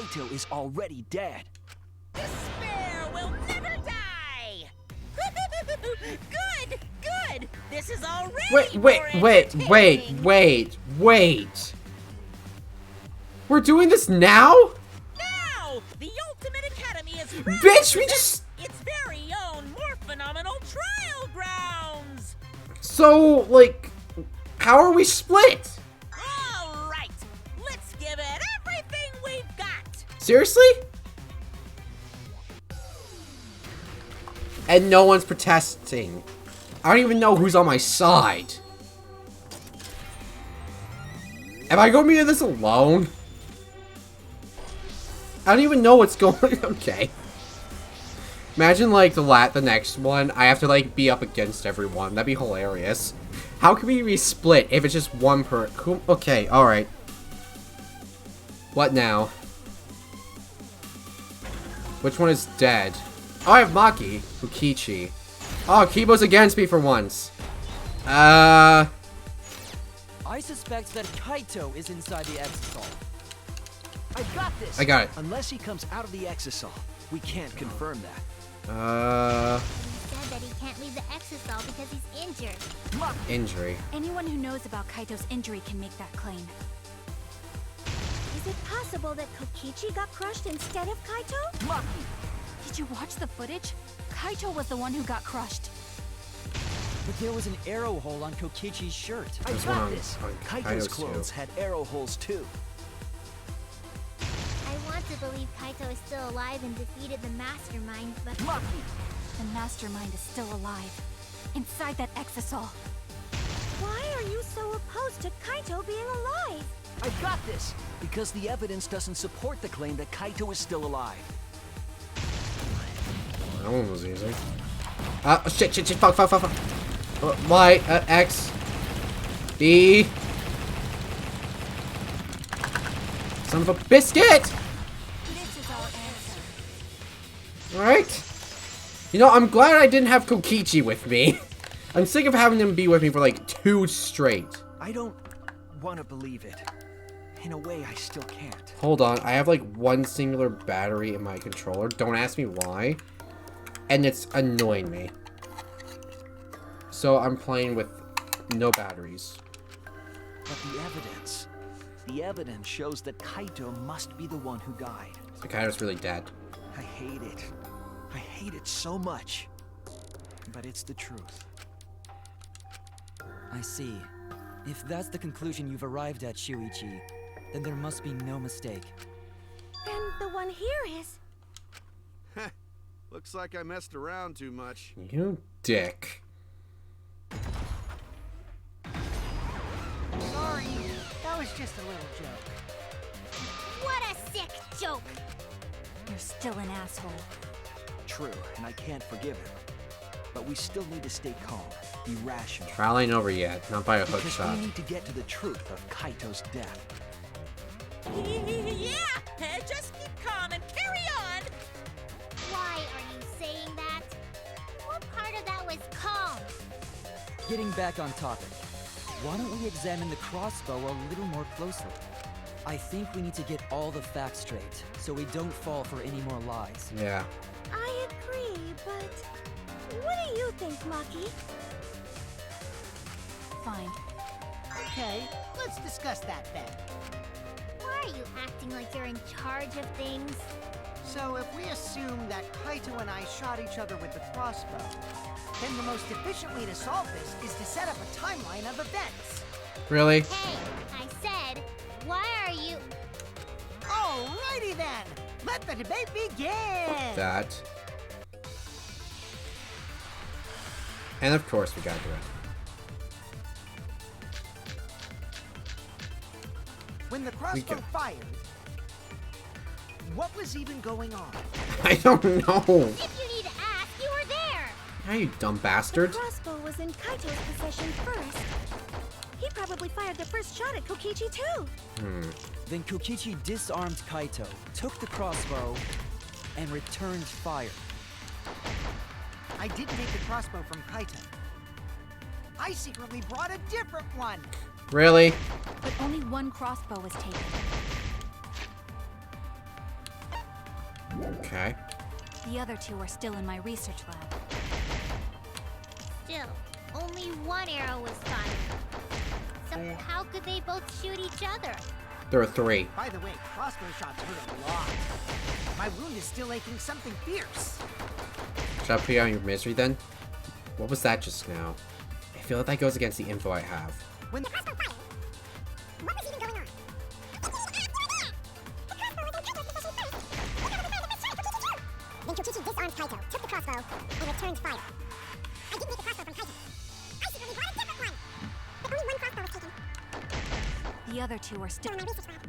Kaito is already dead. Despair will never die! Good! Good! This is already Wait. We're doing this now? Now! The Ultimate Academy is ready Bitch, to we present just... its very own more phenomenal trial grounds! So, like, how are we split? Alright! Let's give it everything we've got! Seriously? And no one's protesting. I don't even know who's on my side. Am I going to be in this alone? I don't even know what's going on. Okay. Imagine, like, the next one, I have to, like, be up against everyone. That'd be hilarious. How can we be split if it's just one per... Okay, alright. What now? Which one is dead? Oh, I have Maki. Fukichi. Oh, Kibo's against me for once. I suspect that Kaito is inside the Exisal. I got this! I got it. Unless he comes out of the Exisal, we can't confirm that. He said that he can't leave the Exisal because he's injured. Injury. Anyone who knows about Kaito's injury can make that claim. Is it possible that Kokichi got crushed instead of Kaito? Maki! Did you watch the footage? Kaito was the one who got crushed. But there was an arrow hole on Kokichi's shirt. I There's got one on this! Kaito's Kaito's too. clothes had arrow holes too. I want to believe Kaito is still alive and defeated the mastermind, but... Maki! The mastermind is still alive. Inside that Exisal. Why are you so opposed to Kaito being alive? I got this! Because the evidence doesn't support the claim that Kaito is still alive. That one was easy. Shit, fuck. Y, X, B. Son of a biscuit! This is our answer. Alright. You know, I'm glad I didn't have Kokichi with me. I'm sick of having him be with me for like 2 straight. I don't want to believe it. In a way, I still can't. Hold on, I have like 1 singular battery in my controller. Don't ask me why. And it's annoying me. So I'm playing with no batteries. But the evidence shows that Kaito must be the one who died. The Kaito's really dead. I hate it. I hate it so much. But it's the truth. I see. If that's the conclusion you've arrived at, Shuichi, then there must be no mistake. Then the one here is... Looks like I messed around too much. You dick. Sorry, that was just a little joke. What a sick joke! You're still an asshole. True, and I can't forgive him. But we still need to stay calm, be rational. Trial ain't over yet, not by a hook Because shot. we need to get to the truth of Kaito's death. Yeah! Just keep calm and carry on! Why are you saying that? What part of that was calm? Getting back on topic, why don't we examine the crossbow a little more closely? I think we need to get all the facts straight, so we don't fall for any more lies. Yeah. I agree, but... What do you think, Maki? Fine. Okay, let's discuss that then. Why are you acting like you're in charge of things? So if we assume that Kaito and I shot each other with the crossbow, then the most efficient way to solve this is to set up a timeline of events. Really? Hey, I said, why are you... Alrighty then, let the debate begin! That. And of course we gotta do it. When the crossbow fired, what was even going on? I don't know. If you need to ask, you were there! How you dumb bastard? The crossbow was in Kaito's possession first. He probably fired the first shot at Kokichi too. Then Kokichi disarmed Kaito, took the crossbow, and returned fire. I didn't take the crossbow from Kaito. I secretly brought a different one. Really? But only one crossbow was taken. Okay. The other two are still in my research lab. Still, only one arrow was fired. So how could they both shoot each other? There are 3. By the way, crossbow shots hurt a lot. My wound is still aching something fierce. Should I put you on your misery then? What was that just now? I feel like that goes against the info I have. When The crossbow fired. What was even going on? The crossbow was in Kaito's possession first. Look how the man missed shot at Kokichi too. Then Kokichi disarmed Kaito, took the crossbow, and returned fire. I didn't get the crossbow from Kaito. I secretly bought a different one. But only one crossbow was taken. The other two are Still still. in my research lab.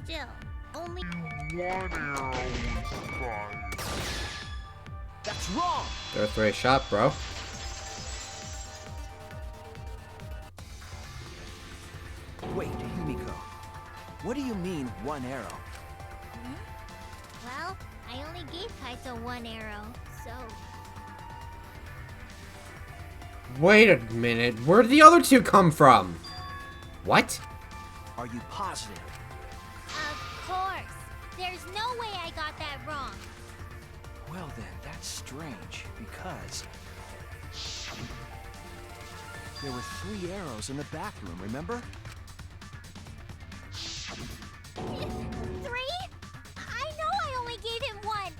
Still, only That's wrong! There are 3 shot, bro. Wait, Himiko. What do you mean, 1 arrow? Well, I only gave Kaito 1 arrow, so... Wait a minute. Where did the other 2 come from? What? Are you positive? Of course! There's no way I got that wrong. Well then, that's strange, because... There were 3 arrows in the bathroom, remember? 3? I know I only gave him 1.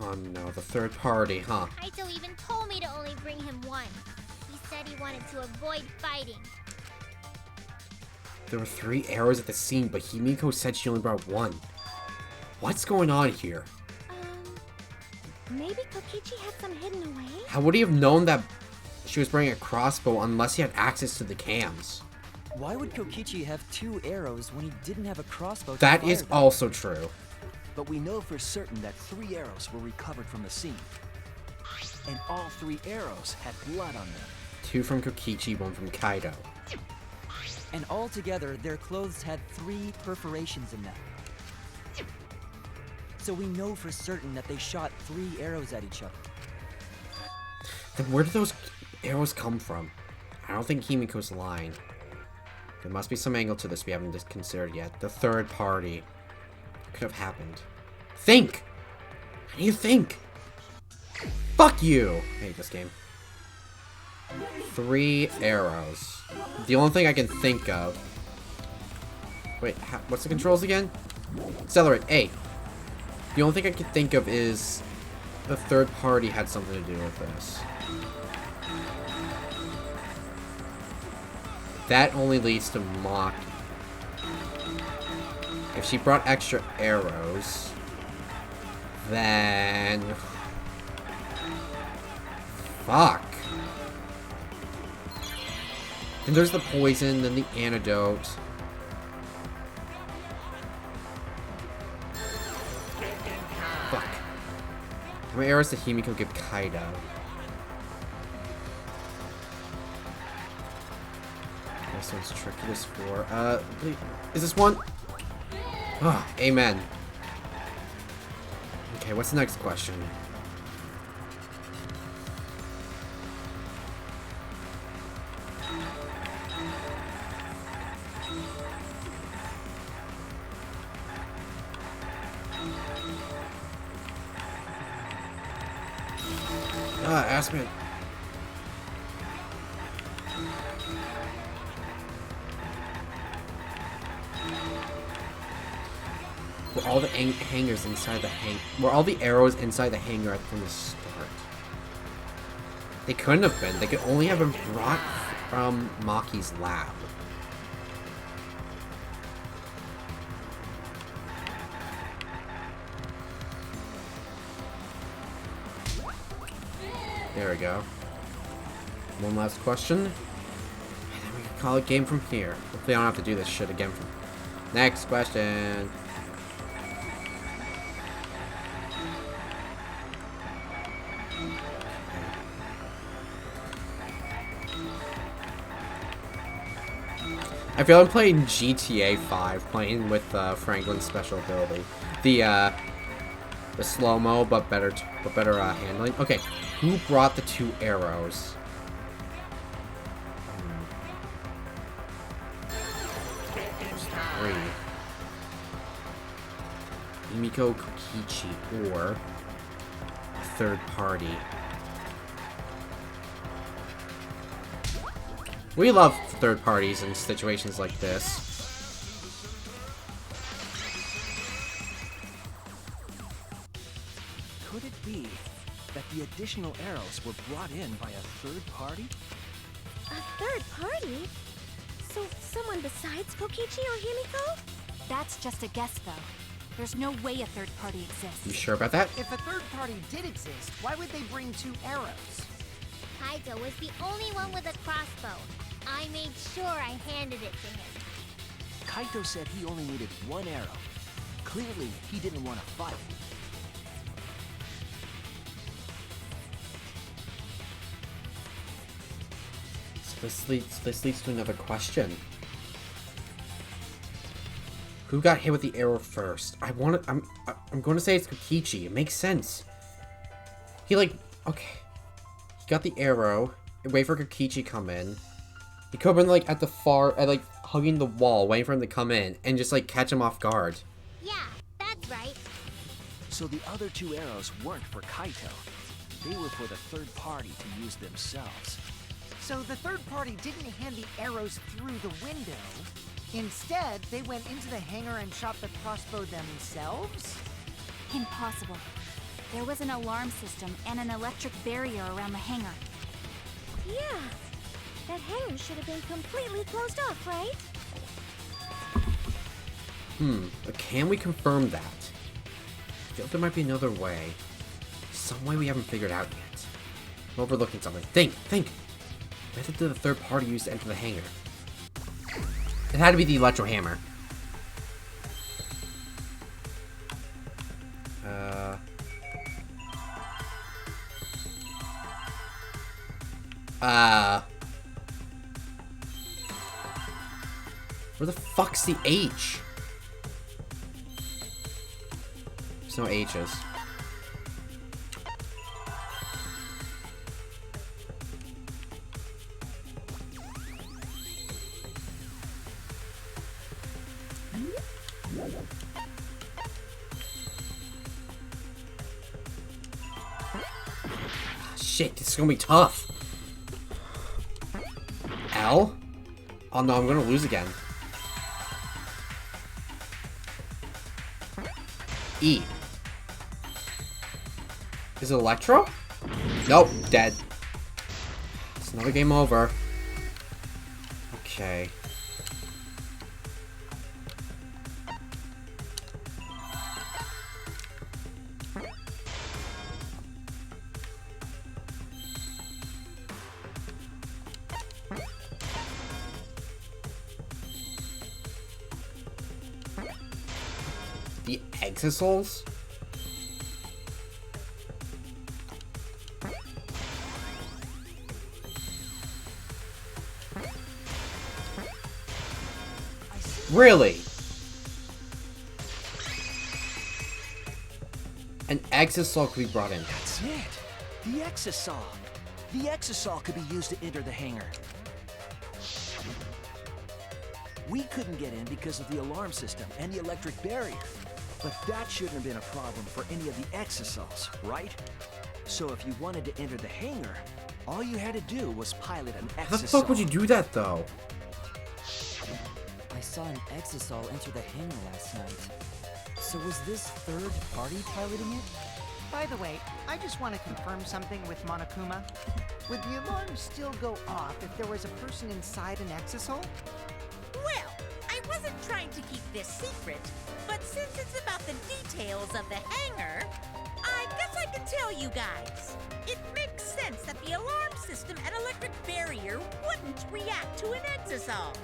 Oh no, the third party, huh? Kaito even told me to only bring him 1. He said he wanted to avoid fighting. There were 3 arrows at the scene, but Himiko said she only brought 1. What's going on here? Maybe Kokichi had some hidden away? How would he have known that she was bringing a crossbow unless he had access to the cams? Why would Kokichi have 2 arrows when he didn't have a crossbow to That fire is them? also true. But we know for certain that 3 arrows were recovered from the scene. And all 3 arrows had blood on them. 2 from Kokichi, 1 from Kaido. And altogether, their clothes had 3 perforations in them. So we know for certain that they shot 3 arrows at each other. Then where did those arrows come from? I don't think Himiko's lying. There must be some angle to this we haven't considered yet. The third party. What could have happened? Think! How do you think? Fuck you! I hate this game. 3 arrows. The only thing I can think of... Wait, what's the controls again? Accelerate, A. The only thing I can think of is... the third party had something to do with this. That only leads to Maki. If she brought extra arrows, then... Fuck. Then there's the poison, then the antidote. Fuck. How many arrows did Himiko give Kaido? This one's tricky. This 4. Is this one? Ah, amen. Okay, what's the next question? Ask me. Were all the hangers inside the were all the arrows inside the hangar from the start? They couldn't have been. They could only have been brought from Maki's lab. There we go. One last question. And then we can call it game from here. Hopefully I don't have to do this shit again from... Next question. I feel I'm playing GTA 5, playing with Franklin's special ability. The slow-mo, but better handling. Okay, who brought the 2 arrows? 3. Himiko, Kokichi, or a third party. We love third parties in situations like this. Could it be that the additional arrows were brought in by a third party? A third party? So someone besides Kokichi or Himiko? That's just a guess, though. There's no way a third party exists. You sure about that? If a third party did exist, why would they bring 2 arrows? Kaito was the only one with a crossbow. I made sure I handed it to him. Kaito said he only needed 1 arrow. Clearly, he didn't want to fight. So this leads to another question. Who got hit with the arrow first? I'm going to say it's Kokichi. It makes sense. He okay. He got the arrow. Wait for Kokichi to come in. He could have been at the hugging the wall, waiting for him to come in, and just catch him off guard. Yeah, that's right. So the other 2 arrows weren't for Kaito. They were for the third party to use themselves. So the third party didn't hand the arrows through the window. Instead, they went into the hangar and shot the crossbow themselves? Impossible. There was an alarm system and an electric barrier around the hangar. Yeah. That hangar should have been completely closed off, right? But can we confirm that? I feel there might be another way. Some way we haven't figured out yet. I'm overlooking something. Think! What method did the third party use to enter the hangar? It had to be the electro hammer. Where the fuck's the H? There's no H's. Shit, this is gonna be tough. L? Oh no, I'm gonna lose again. E. Is it Electro? Nope, dead. It's another game over. Okay. The Exisouls? Really? An Exisol could be brought in. That's it! The Exisol! The Exisol could be used to enter the hangar. We couldn't get in because of the alarm system and the electric barrier. But that shouldn't have been a problem for any of the Exisols, right? So if you wanted to enter the hangar, all you had to do was pilot an Exisol. How the fuck would you do that, though? I saw an Exisol enter the hangar last night. So was this third party piloting it? By the way, I just want to confirm something with Monokuma. Would the alarm still go off if there was a person inside an Exisol? Well, I wasn't trying to keep this secret, but since it's about the details of the hangar, I guess I can tell you guys. It makes sense that the alarm system and electric barrier wouldn't react to an Exisol.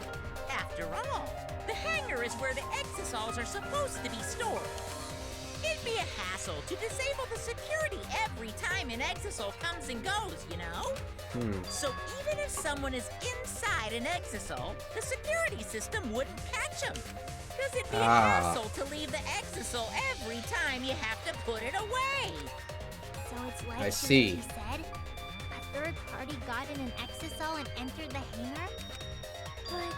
After all, the hangar is where the Exisols are supposed to be stored. It'd be a hassle to disable the security every time an Exisol comes and goes, you know? So even if someone is inside an Exisol, the security system wouldn't catch them. Because it'd be a hassle to leave the Exisol every time you have to put it away. So it's like I see. what you said? A third party got in an Exisol and entered the hangar? But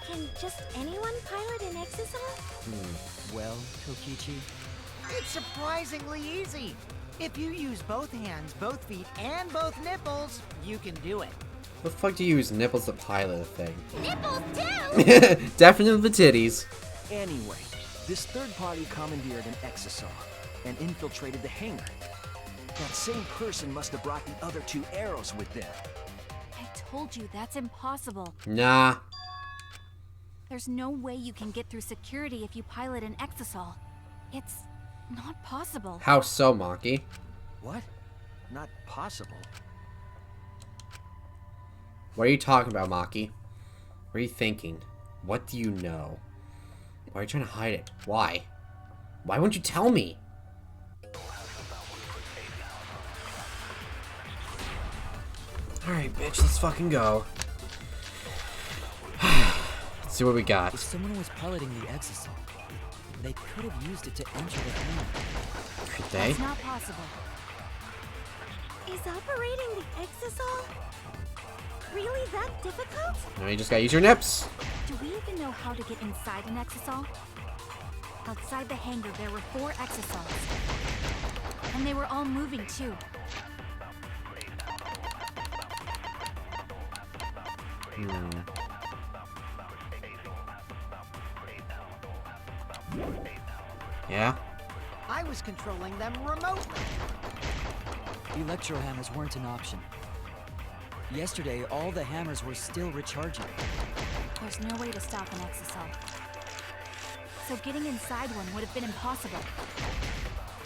can just anyone pilot an Exisol? Well, Kokichi, It's surprisingly easy. If you use both hands, both feet, and both nipples, you can do it. The fuck do you use nipples to pilot a thing? Nipples too! Definitely the titties. Anyway, this third party commandeered an exisal and infiltrated the hangar. That same person must have brought the other 2 arrows with them. I told you that's impossible. Nah. There's no way you can get through security if you pilot an exisal. It's not possible. How so, Maki? What? Not possible. What are you talking about, Maki? What are you thinking? What do you know? Why are you trying to hide it? Why? Why won't you tell me? Alright, bitch, let's fucking go. Let's see what we got. If someone was piloting the exisal, they could have used it to enter the hangar. Could they? It's not possible. Is operating the exisal really that difficult? Now you just gotta use your nips. Do we even know how to get inside an exisal? Outside the hangar, there were 4 exisals. And they were all moving, too. Yeah? I was controlling them remotely. Electro hammers weren't an option. Yesterday, all the hammers were still recharging. There's no way to stop an exisal. So getting inside one would have been impossible.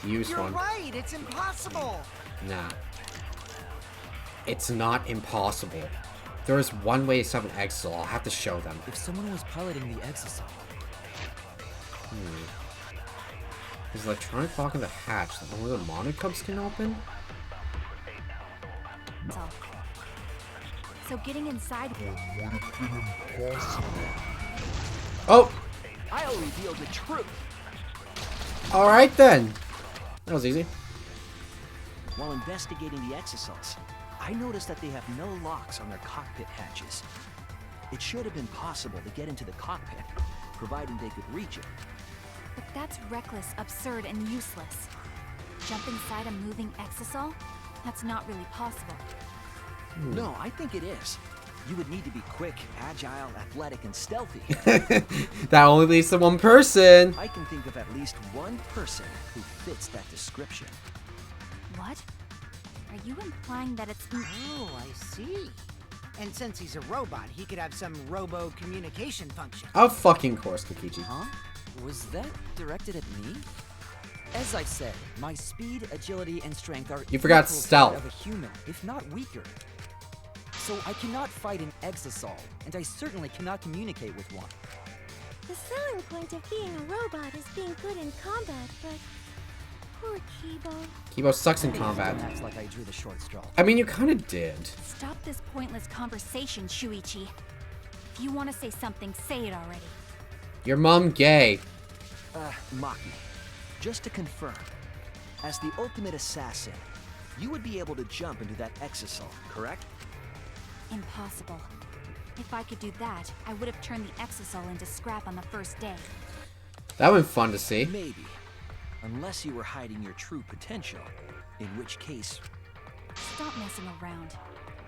Use You're one. right, it's impossible. Nah. It's not impossible. There is one way to stop an exisal. I'll have to show them. If someone was piloting the exisal, Is electronic lock in the hatch that only the Monokubs can open? So getting inside Oh! I'll reveal the truth. Alright then. That was easy. While investigating the exisals, I noticed that they have no locks on their cockpit hatches. It should have been possible to get into the cockpit, providing they could reach it. But that's reckless, absurd, and useless. Jump inside a moving exisal? That's not really possible. No, I think it is. You would need to be quick, agile, athletic, and stealthy. That only leads to one person. I can think of at least one person who fits that description. What? Are you implying that it's... Oh, I see. And since he's a robot, he could have some robo-communication function. Of fucking course, Kokichi. huh? Was that directed at me? As I said, my speed, agility, and strength are You forgot equal to stealth. that of a human, if not weaker. So I cannot fight an exisal, and I certainly cannot communicate with one. The selling point of being a robot is being good in combat, but poor Kibo. Kibo sucks in combat. Don't act like I drew the short straw. I mean, you kind of did. Stop this pointless conversation, Shuichi. If you want to say something, say it already. Your mom gay. Maki, just to confirm, as the ultimate assassin, you would be able to jump into that exisal, correct? Impossible. If I could do that, I would have turned the exisal into scrap on the first day. That would be fun to see. Maybe. Unless you were hiding your true potential, in which case... Stop messing around.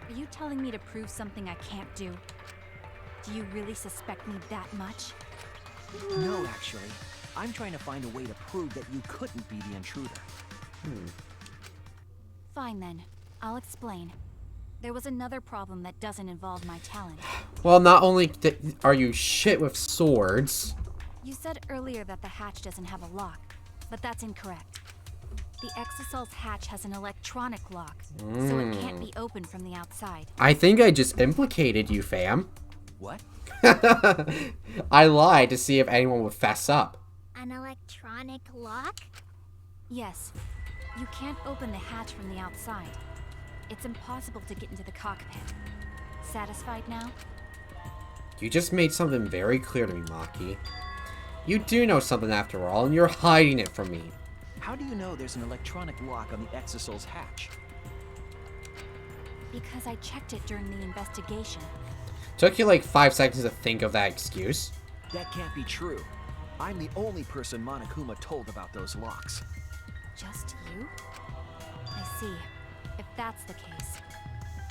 Are you telling me to prove something I can't do? Do you really suspect me that much? No, actually. I'm trying to find a way to prove that you couldn't be the intruder. Fine then. I'll explain. There was another problem that doesn't involve my talent. Well, not only are you shit with swords. You said earlier that the hatch doesn't have a lock, but that's incorrect. The Exisal's hatch has an electronic lock, so it can't be opened from the outside. I think I just implicated you, fam. What? I lied to see if anyone would fess up. An electronic lock? Yes, you can't open the hatch from the outside. It's impossible to get into the cockpit. Satisfied now? You just made something very clear to me, Maki. You do know something after all, and you're hiding it from me. How do you know there's an electronic lock on the Exisal's hatch? Because I checked it during the investigation. Took you like 5 seconds to think of that excuse. That can't be true. I'm the only person Monokuma told about those locks. Just you? I see. If that's the case,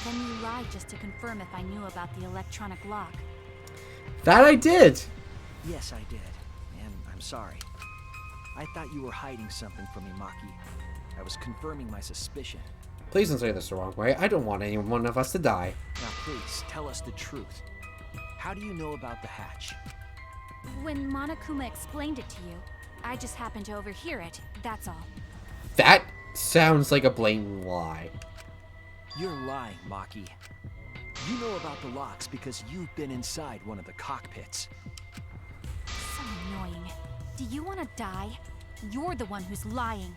then you lied just to confirm if I knew about the electronic lock. That I did! Yes, I did. And I'm sorry. I thought you were hiding something from me, Maki. I was confirming my suspicion. Please don't say this the wrong way. I don't want any one of us to die. Now please, tell us the truth. How do you know about the hatch? When Monokuma explained it to you, I just happened to overhear it, that's all. That sounds like a blatant lie. You're lying, Maki. You know about the locks because you've been inside one of the cockpits. So annoying. Do you want to die? You're the one who's lying.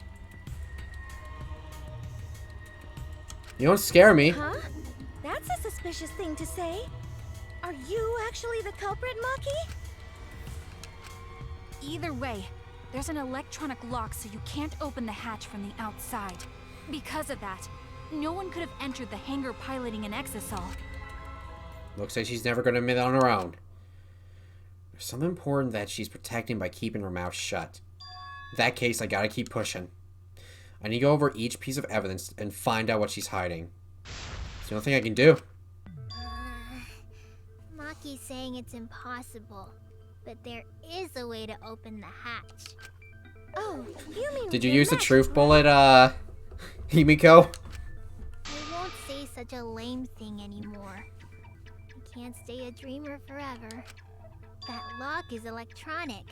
You don't scare me. Huh? That's a suspicious thing to say. Are you actually the culprit, Maki? Either way, there's an electronic lock so you can't open the hatch from the outside. Because of that, no one could have entered the hangar piloting an exisal. Looks like she's never going to admit on her own. There's something important that she's protecting by keeping her mouth shut. In that case, I gotta keep pushing. I need to go over each piece of evidence and find out what she's hiding. It's the only thing I can do. Maki's saying it's impossible, but there is a way to open the hatch. Oh, you mean Did you the use the magic, truth right? bullet, Himiko? I won't say such a lame thing anymore. I can't stay a dreamer forever. That lock is electronic,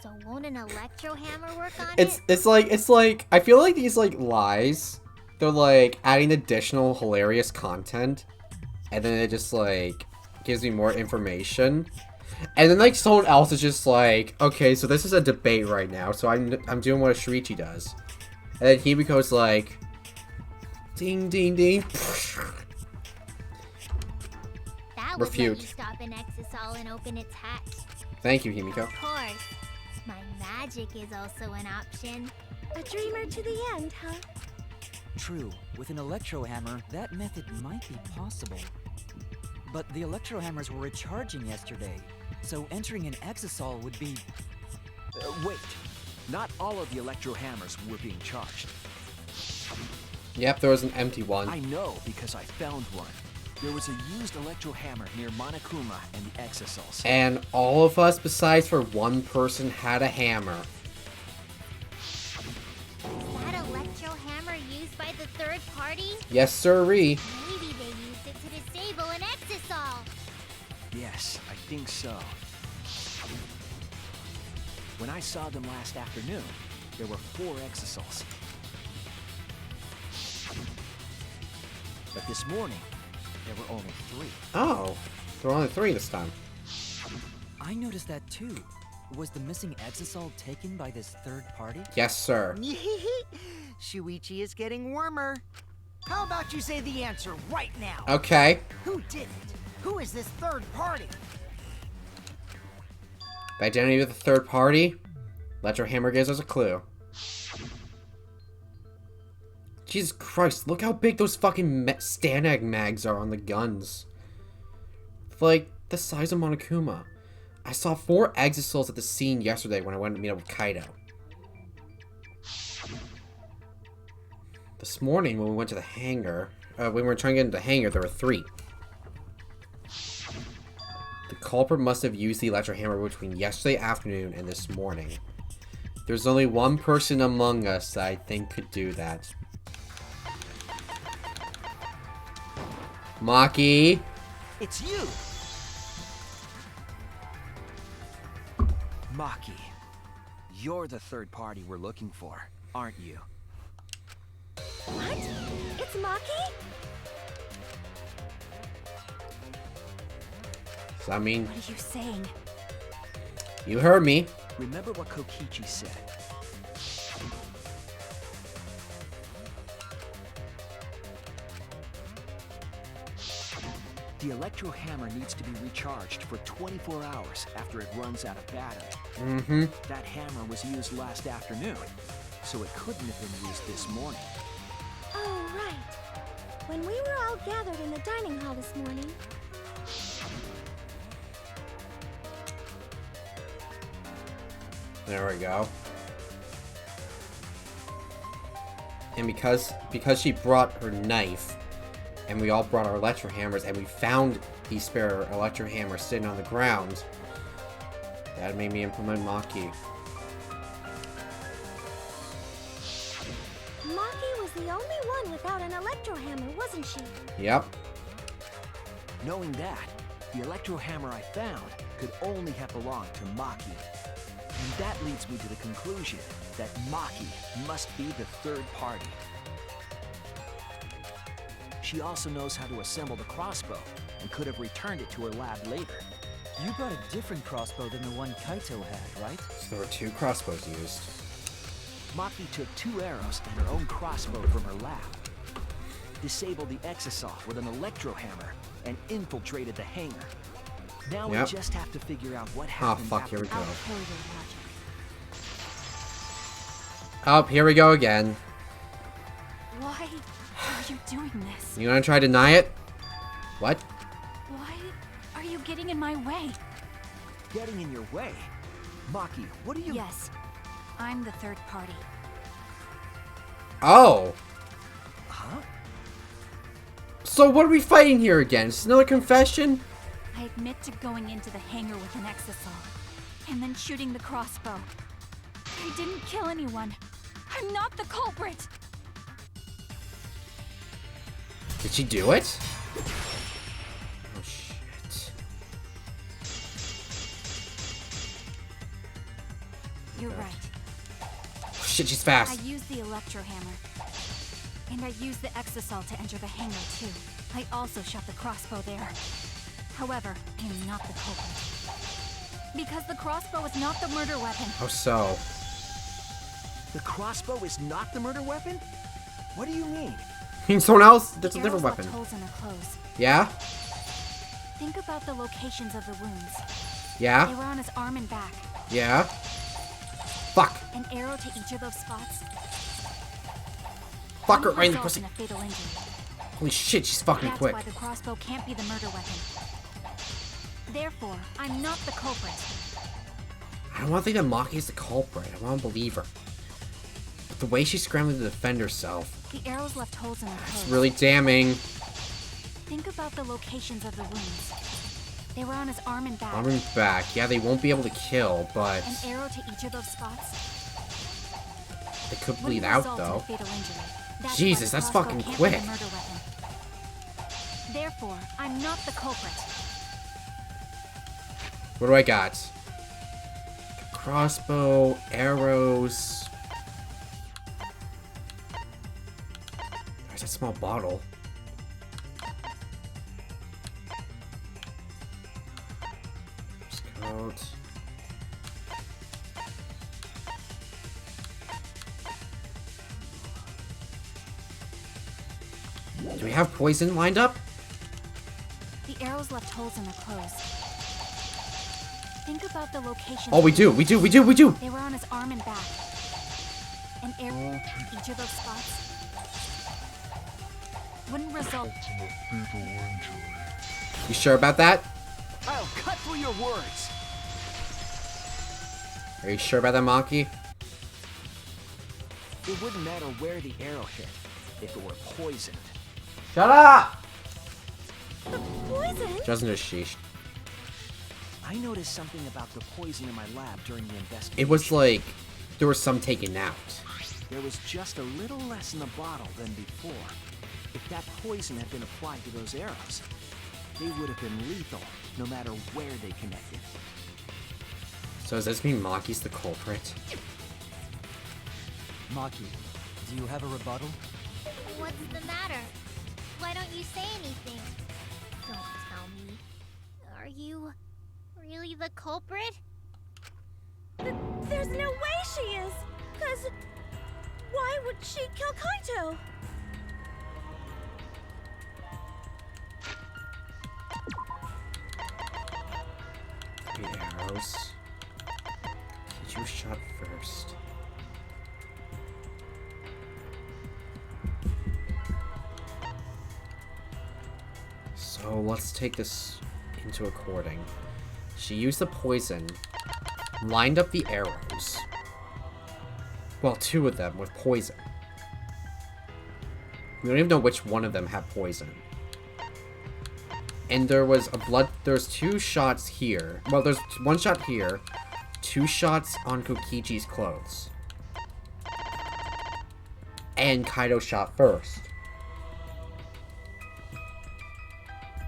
so won't an electro hammer work on it? It's like I feel like these like lies, they're like adding additional hilarious content, and then it just like gives me more information, and then like someone else is just like, okay, so this is a debate right now, so I'm doing what a Shirichi does, and then Himiko's like, ding ding ding. That would refute. let you stop an exisal and open its hatch. Thank you, Himiko. Of course, my magic is also an option. A dreamer to the end, huh? True, with an electro hammer, that method might be possible. But the electro hammers were recharging yesterday, so entering an exisal would be... Wait. Not all of the electro hammers were being charged. Yep, there was an empty one. I know because I found one. There was a used electro hammer near Monokuma and the exisals. And all of us, besides for one person, had a hammer. Is that electro hammer used by the third party? Yes, sirree. Maybe they used it to disable an exisal. Yes, I think so. When I saw them last afternoon, there were 4 exisals. But this morning, there were only 3. Oh, there were only 3 this time. I noticed that too. Was the missing exisal taken by this third party? Yes, sir. Shuichi is getting warmer. How about you say the answer right now? Okay. Who did it? Who is this third party? The identity of the third party? Electro hammer gives us a clue. Jesus Christ, look how big those fucking Stanag mags are on the guns. Like, the size of Monokuma. I saw 4 exisals at the scene yesterday when I went to meet up with Kaido. This morning when we went to the hangar, when we were trying to get into the hangar, there were 3. The culprit must have used the electro hammer between yesterday afternoon and this morning. There's only one person among us that I think could do that. Maki! It's you! Maki, you're the third party we're looking for, aren't you? What? It's Maki? Does that mean What are you saying? you heard me? Remember what Kokichi said. The electro hammer needs to be recharged for 24 hours after it runs out of battery. Mm-hmm. That hammer was used last afternoon, so it couldn't have been used this morning. Oh, right. When we were all gathered in the dining hall this morning, There we go. And because she brought her knife, and we all brought our electro hammers, and we found the spare electro hammer sitting on the ground, that made me implement Maki. Maki was the only one without an electro hammer, wasn't she? Yep. Knowing that, the electro hammer I found could only have belonged to Maki. And that leads me to the conclusion that Maki must be the third party. She also knows how to assemble the crossbow and could have returned it to her lab later. You brought a different crossbow than the one Kaito had, right? So there were 2 crossbows used. Maki took 2 arrows and her own crossbow from her lab, disabled the exisal with an electro hammer, and infiltrated the hangar. Now we just have to figure out what happened. Oh fuck, here we go. I'll kill your logic. Oh, here we go again. Why are you doing this? You wanna try to deny it? What? Why are you getting in my way? Getting in your way? Maki, what are you... Yes, I'm the third party. Oh! Huh? So what are we fighting here again? Is this another confession? I admit to going into the hangar with an exisal, and then shooting the crossbow. I didn't kill anyone. I'm not the culprit. Did she do it? Oh shit. You're right. Oh, shit, she's I fast. used the electro hammer. And I used the exisal to enter the hangar too. I also shot the crossbow there. However, I am not the culprit. Because the crossbow is not the murder weapon. How so? The crossbow is not the murder weapon? What do you mean? You mean someone else? That's a The different arrows weapon. left holes in her clothes. Yeah? Think about the locations of the wounds. They Yeah? were on his arm and back. Yeah? Fuck. An arrow to each of those spots. Fuck her Wouldn't right in the result pussy. in a fatal injury. Holy shit, she's fucking That's quick. why the crossbow can't be the murder weapon. Therefore, I'm not the culprit. I don't want to think that Maki's the culprit. I want to believe her. But the way she's scrambling to defend herself, The arrows left holes in her it's clothes. really damning. Think about the locations of the wounds. They were on his arm and back. Arm and back. Yeah, they won't be able to kill, but An arrow to each of those spots. they could Wouldn't bleed out, result in a though. fatal injury. That's Jesus, why the that's crossbow fucking can't quick. be the murder weapon. Therefore, I'm not the culprit. What do I got? Crossbow, arrows. There's that small bottle. Coat. Do we have poison lined up? The arrows left holes in her clothes. Think about the locations. Oh, we do. They were on his arm and back. An arrow to each of those spots. Wouldn't result. You sure about that? I'll cut through your words. Are you sure about that, Maki? It wouldn't matter where the arrow hit if it were poisoned. Shut up! Poison? Doesn't just sheesh. I noticed something about the poison in my lab during the investigation. It was like there was some taken out. There was just a little less in the bottle than before. If that poison had been applied to those arrows, they would have been lethal, no matter where they connected. So does this mean Maki's the culprit? Maki, do you have a rebuttal? What's the matter? Why don't you say anything? Don't tell me. Are you really the culprit? There's no way she is! Cause why would she kill Kaito? The arrows. Did you shot first? So let's take this into according. She used the poison lined up the arrows. Well, 2 of them with poison. We don't even know which one of them had poison. And there's 2 shots here. Well, there's 1 shot here. 2 shots on Kokichi's clothes. And Kaido shot first.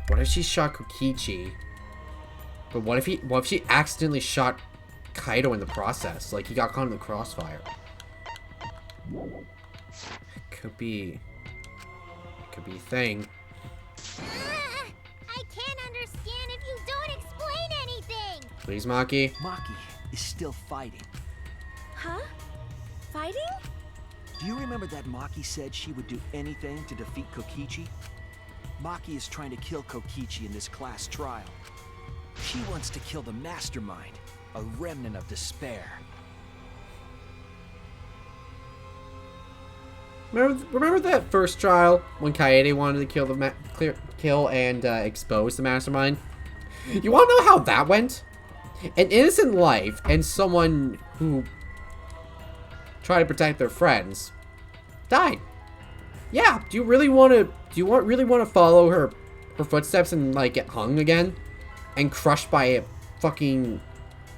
What if she shot Kokichi? But what if she accidentally shot Kaido in the process? Like, he got caught in the crossfire. Could be a thing. I can't understand if you don't explain anything. Please, Maki. Maki is still fighting. Huh? Fighting? Do you remember that Maki said she would do anything to defeat Kokichi? Maki is trying to kill Kokichi in this class trial. She wants to kill the mastermind, a remnant of despair. Remember that first trial when Kaede wanted to kill and expose the mastermind? You want to know how that went? An innocent life and someone who tried to protect their friends died. Yeah. Do you really want to follow her footsteps and like get hung again and crushed by a fucking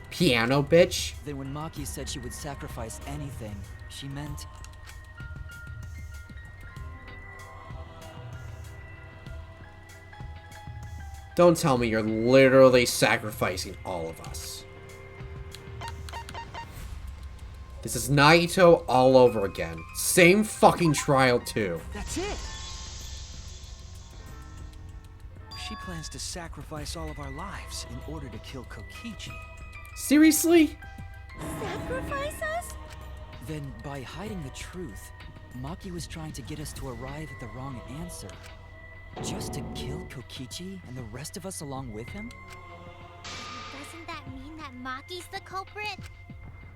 piano bitch? Then when Maki said she would sacrifice anything, she meant... Don't tell me you're literally sacrificing all of us. This is Naito all over again. Same fucking trial too. That's it. She plans to sacrifice all of our lives in order to kill Kokichi. Seriously? Sacrifice us? Then, by hiding the truth, Maki was trying to get us to arrive at the wrong answer. Just to kill Kokichi and the rest of us along with him? Doesn't that mean that Maki's the culprit?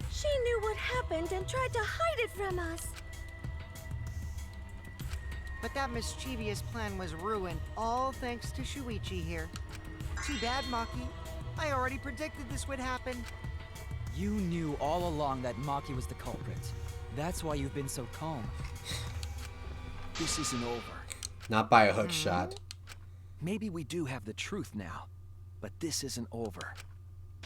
She knew what happened and tried to hide it from us. But that mischievous plan was ruined, all thanks to Shuichi here. Too bad, Maki. I already predicted this would happen. You knew all along that Maki was the culprit. That's why you've been so calm. This isn't over. Not by a hook shot. Maybe we do have the truth now, but this isn't over.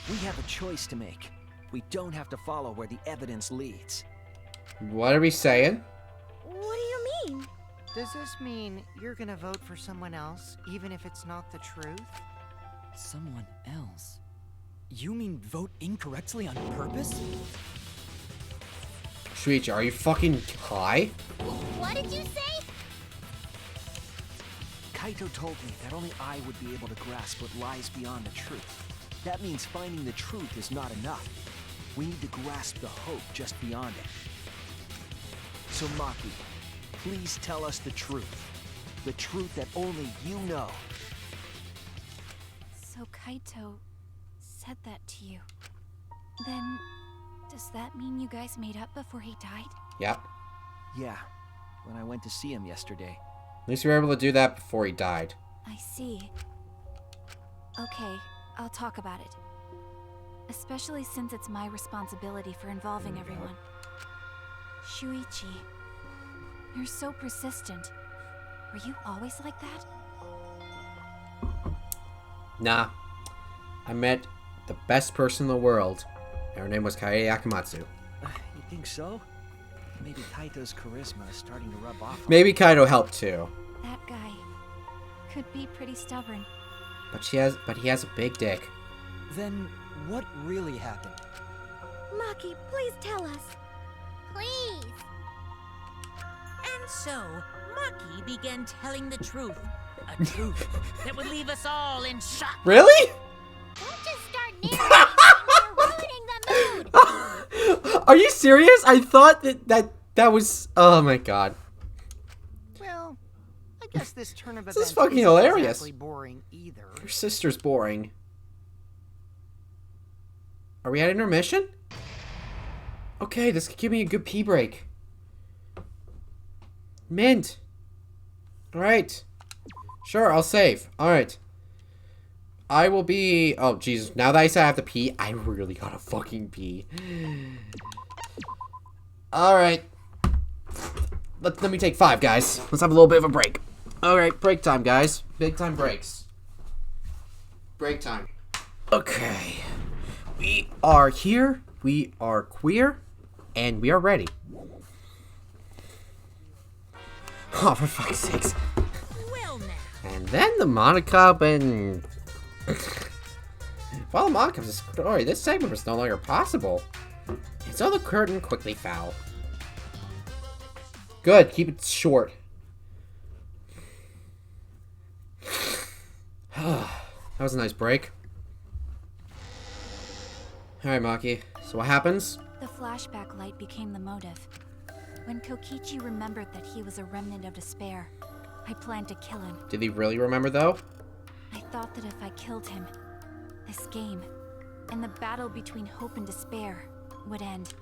We have a choice to make. We don't have to follow where the evidence leads. What are we saying? What do you mean? Does this mean you're gonna vote for someone else, even if it's not the truth? Someone else? You mean vote incorrectly on purpose? Shuichi, are you fucking high? What did you say? Kaito told me that only I would be able to grasp what lies beyond the truth. That means finding the truth is not enough. We need to grasp the hope just beyond it. So Maki, please tell us the truth. The truth that only you know. So Kaito said that to you. Then, does that mean you guys made up before he died? Yep. Yeah, when I went to see him yesterday. At least we were able to do that before he died. I see. Okay, I'll talk about it. Especially since it's my responsibility for involving everyone. Shuichi, you're so persistent. Were you always like that? Nah. I met the best person in the world. And her name was Kaede Akamatsu. You think so? Maybe Kaito's charisma is starting to rub off on Maybe Kaido helped too. That guy could be pretty stubborn. But he has a big dick. Then what really happened? Maki, please tell us. Please. And so, Maki began telling the truth. A truth that would leave us all in shock. Really? Don't just start narrating. You're ruining the mood. Are you serious? I thought that was... Oh my god. Well, I guess this turn of This is events fucking isn't hilarious. exactly boring either. Your sister's boring. Are we at intermission? Okay, this could give me a good pee break. Mint. Alright. Sure, I'll save. Alright. I will be... Oh, Jesus. Now that I said I have to pee, I really gotta fucking pee. Alright. Let me take 5, guys. Let's have a little bit of a break. Alright, break time, guys. Big time breaks. Break time. Okay. We are here. We are queer. And we are ready. Oh, for fuck's sakes. Well now. And then the Monokuma and... While the Monokuma's a story, this segment was no longer possible. And so the curtain quickly fell. Good, keep it short. That was a nice break. Alright, Maki. So what happens? The flashback light became the motive. When Kokichi remembered that he was a remnant of despair, I planned to kill him. Did he really remember, though? I thought that if I killed him, this game, and the battle between hope and despair, would end.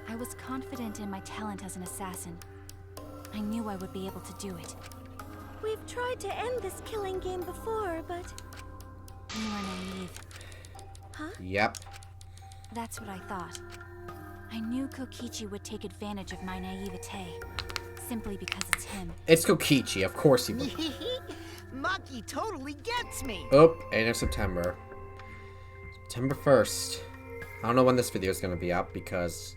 I was confident in my talent as an assassin. I knew I would be able to do it. We've tried to end this killing game before, but... You were naive. Huh? Yep. That's what I thought. I knew Kokichi would take advantage of my naivete, simply because it's him. It's Kokichi, of course he would. Maki totally gets me. Oh, 8th of September. September 1st. I don't know when this video is going to be up because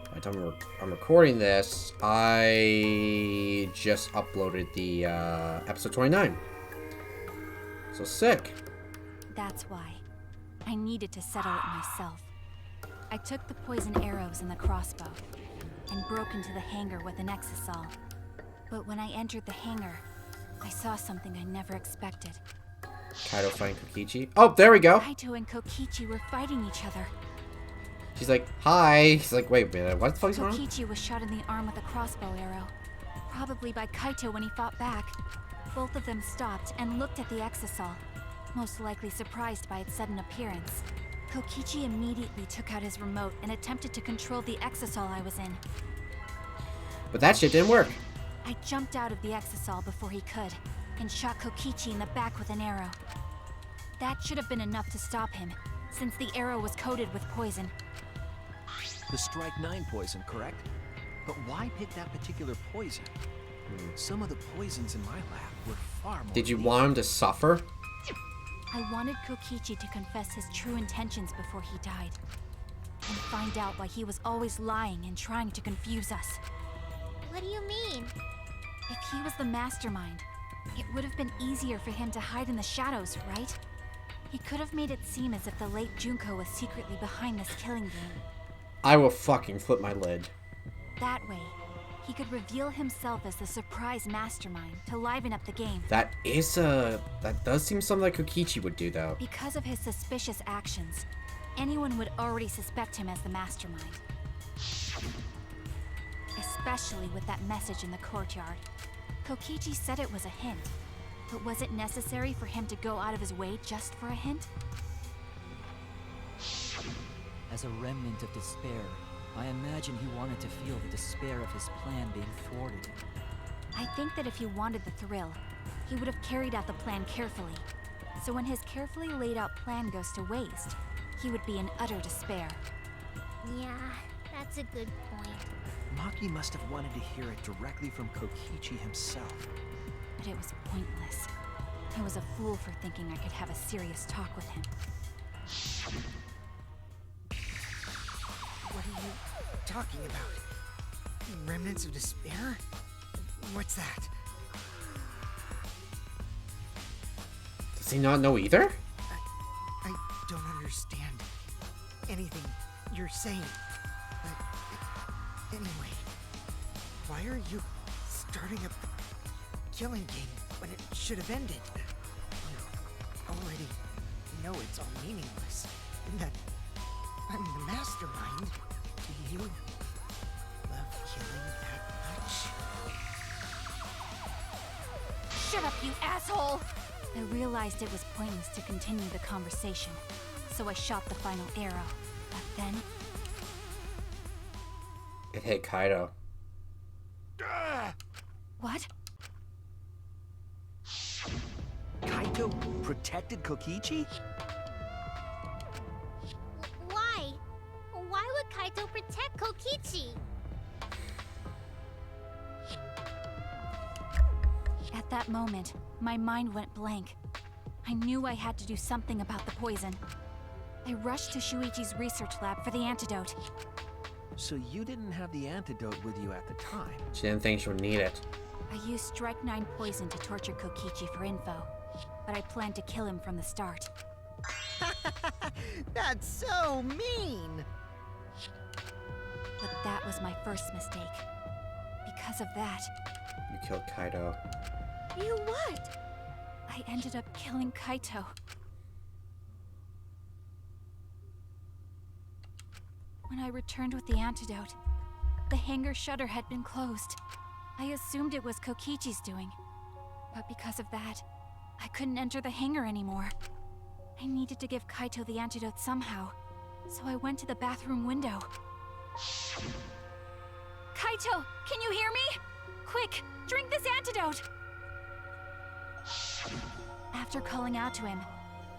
by the time I'm recording this, I just uploaded the episode 29. So sick. That's why. I needed to settle it myself. I took the poison arrows and the crossbow, and broke into the hangar with an exisal. But when I entered the hangar, I saw something I never expected. Kaito fighting Kokichi. Oh, there we go. Kaito and Kokichi were fighting each other. She's like, hi. He's like, wait a minute, what the fuck is going on? Kokichi was shot in the arm with a crossbow arrow. Probably by Kaito when he fought back. Both of them stopped and looked at the exisal, most likely surprised by its sudden appearance. Kokichi immediately took out his remote and attempted to control the exisal I was in. But that shit didn't work. I jumped out of the exisal before he could, and shot Kokichi in the back with an arrow. That should have been enough to stop him, since the arrow was coated with poison. The Strike 9 poison, correct? But why pick that particular poison? Some of the poisons in my lab were far more... Did you want him to suffer? I wanted Kokichi to confess his true intentions before he died, and find out why he was always lying and trying to confuse us. What do you mean? If he was the mastermind, it would have been easier for him to hide in the shadows, right? He could have made it seem as if the late Junko was secretly behind this killing game. I will fucking flip my lid. That way, he could reveal himself as the surprise mastermind to liven up the game. That does seem something like Kokichi would do, though. Because of his suspicious actions, anyone would already suspect him as the mastermind. Especially with that message in the courtyard. Kokichi said it was a hint, but was it necessary for him to go out of his way just for a hint? As a remnant of despair, I imagine he wanted to feel the despair of his plan being thwarted. I think that if he wanted the thrill, he would have carried out the plan carefully. So when his carefully laid out plan goes to waste, he would be in utter despair. Yeah, that's a good point. Maki must have wanted to hear it directly from Kokichi himself. But it was pointless. I was a fool for thinking I could have a serious talk with him. What are you talking about? Remnants of despair? What's that? Does he not know either? I don't understand anything you're saying. But anyway, why are you starting a killing game when it should have ended? You already know it's all meaningless, and that I'm the mastermind. Do you love killing that much? Shut up, you asshole! I realized it was pointless to continue the conversation, so I shot the final arrow. But then... It hit Kaito. What? Kaito Kaito protected Kokichi? Why? Why would Kaito protect Kokichi? At that moment, my mind went blank. I knew I had to do something about the poison. I rushed to Shuichi's research lab for the antidote. So you didn't have the antidote with you at the time? She didn't think she would need it. I used Strike 9 poison to torture Kokichi for info, but I planned to kill him from the start. That's so mean! But that was my first mistake. Because of that, You killed Kaito. You what? I ended up killing Kaito. When I returned with the antidote, the hangar shutter had been closed. I assumed it was Kokichi's doing. But because of that, I couldn't enter the hangar anymore. I needed to give Kaito the antidote somehow, so I went to the bathroom window. Kaito, can you hear me? Quick, drink this antidote! After calling out to him,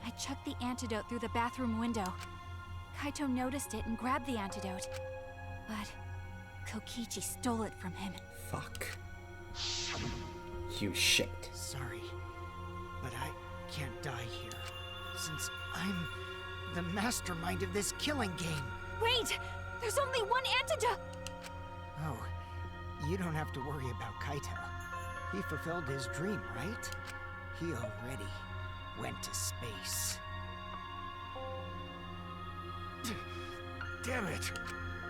I chucked the antidote through the bathroom window. Kaito noticed it and grabbed the antidote. But Kokichi stole it from him. Fuck. You shit. Sorry, but I can't die here, since I'm the mastermind of this killing game. Wait! There's only one antidote! Oh, you don't have to worry about Kaito. He fulfilled his dream, right? He already went to space. Damn it!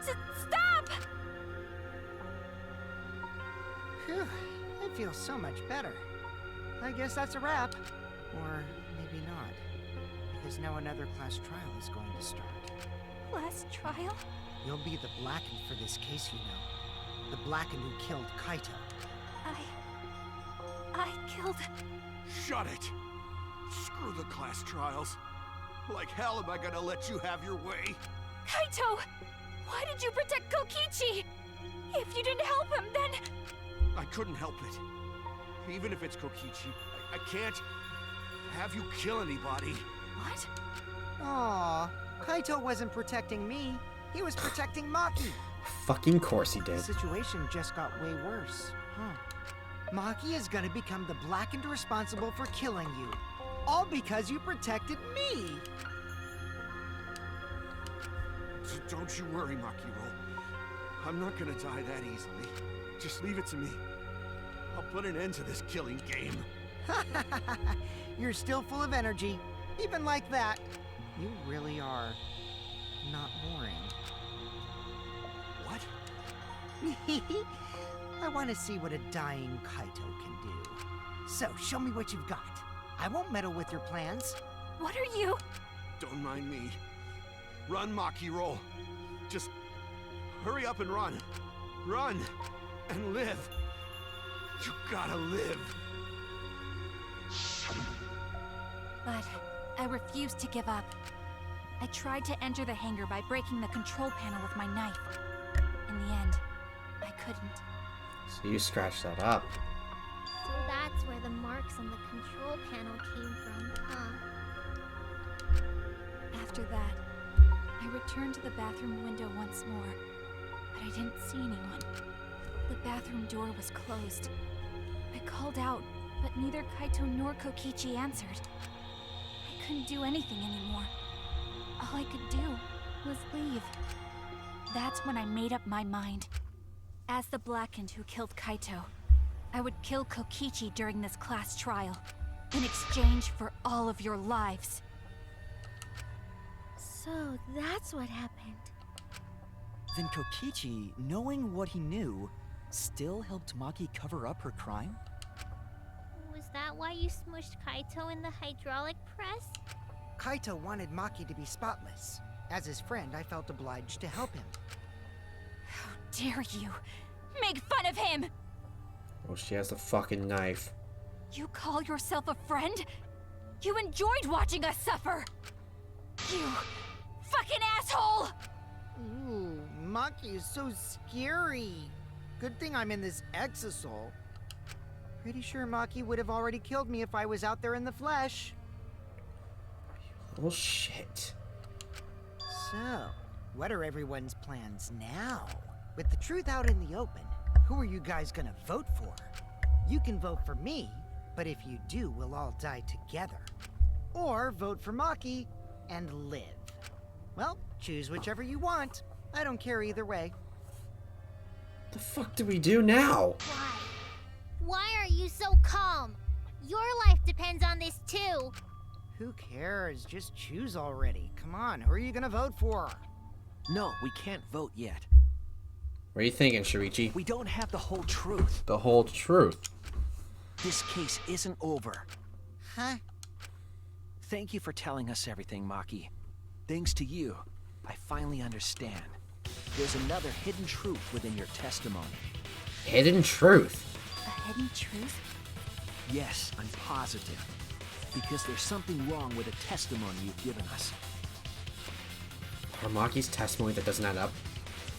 Stop! Phew, I feel so much better. I guess that's a wrap. Or maybe not. Because now another class trial is going to start. Last trial? You'll be the Blackened for this case, you know. The Blackened who killed Kaito. I killed... Shut it! Screw the class trials. Like hell am I gonna let you have your way? Kaito! Why did you protect Kokichi? If you didn't help him, then... I couldn't help it. Even if it's Kokichi, I can't have you kill anybody. What? Aw, Kaito wasn't protecting me. He was protecting Maki. Fucking course he did. The situation just got way worse. Maki is gonna become the Blackened responsible for killing you. All because you protected me! Don't you worry, Makiro. I'm not gonna die that easily. Just leave it to me. I'll put an end to this killing game. You're still full of energy. Even like that. You really are not boring. What? I want to see what a dying Kaito can do. So, show me what you've got. I won't meddle with your plans. What are you... Don't mind me. Run, Makiro. Just hurry up and run. Run and live. You gotta live. But I refused to give up. I tried to enter the hangar by breaking the control panel with my knife. In the end, I couldn't. So you scratched that up. So that's where the marks on the control panel came from, huh? After that, I returned to the bathroom window once more, but I didn't see anyone. The bathroom door was closed. I called out, but neither Kaito nor Kokichi answered. I couldn't do anything anymore. All I could do was leave. That's when I made up my mind. As the Blackened who killed Kaito, I would kill Kokichi during this class trial, in exchange for all of your lives. So that's what happened. Then Kokichi, knowing what he knew, still helped Maki cover up her crime? Was that why you smushed Kaito in the hydraulic press? Kaito wanted Maki to be spotless. As his friend, I felt obliged to help him. How dare you make fun of him! Oh, she has the fucking knife. You call yourself a friend? You enjoyed watching us suffer! You fucking asshole! Ooh, Maki is so scary. Good thing I'm in this exosol. Pretty sure Maki would have already killed me if I was out there in the flesh. Oh shit. So, what are everyone's plans now? With the truth out in the open, who are you guys gonna vote for? You can vote for me, but if you do, we'll all die together. Or vote for Maki and live. Well, choose whichever you want. I don't care either way. The fuck do we do now? Why? Why are you so calm? Your life depends on this too. Who cares? Just choose already. Come on, who are you gonna vote for? No, we can't vote yet. What are you thinking, Shirichi? We don't have the whole truth. The whole truth. This case isn't over. Huh? Thank you for telling us everything, Maki. Thanks to you, I finally understand. There's another hidden truth within your testimony. Hidden truth? A hidden truth? Yes, I'm positive. Because there's something wrong with the testimony you've given us. Maki's testimony that doesn't add up.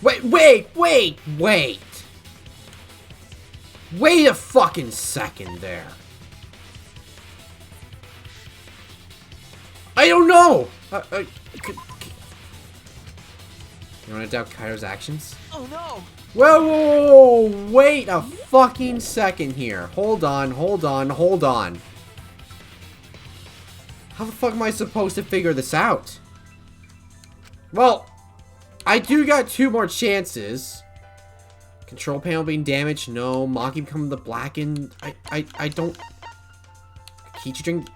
Wait a fucking second there. I don't know! You wanna doubt Kaido's actions? Oh no! Whoa, wait a fucking second here. Hold on. How the fuck am I supposed to figure this out? Well, I do got 2 more chances. Control panel being damaged, no. Maki becoming the blackened, I don't... Kichi drink,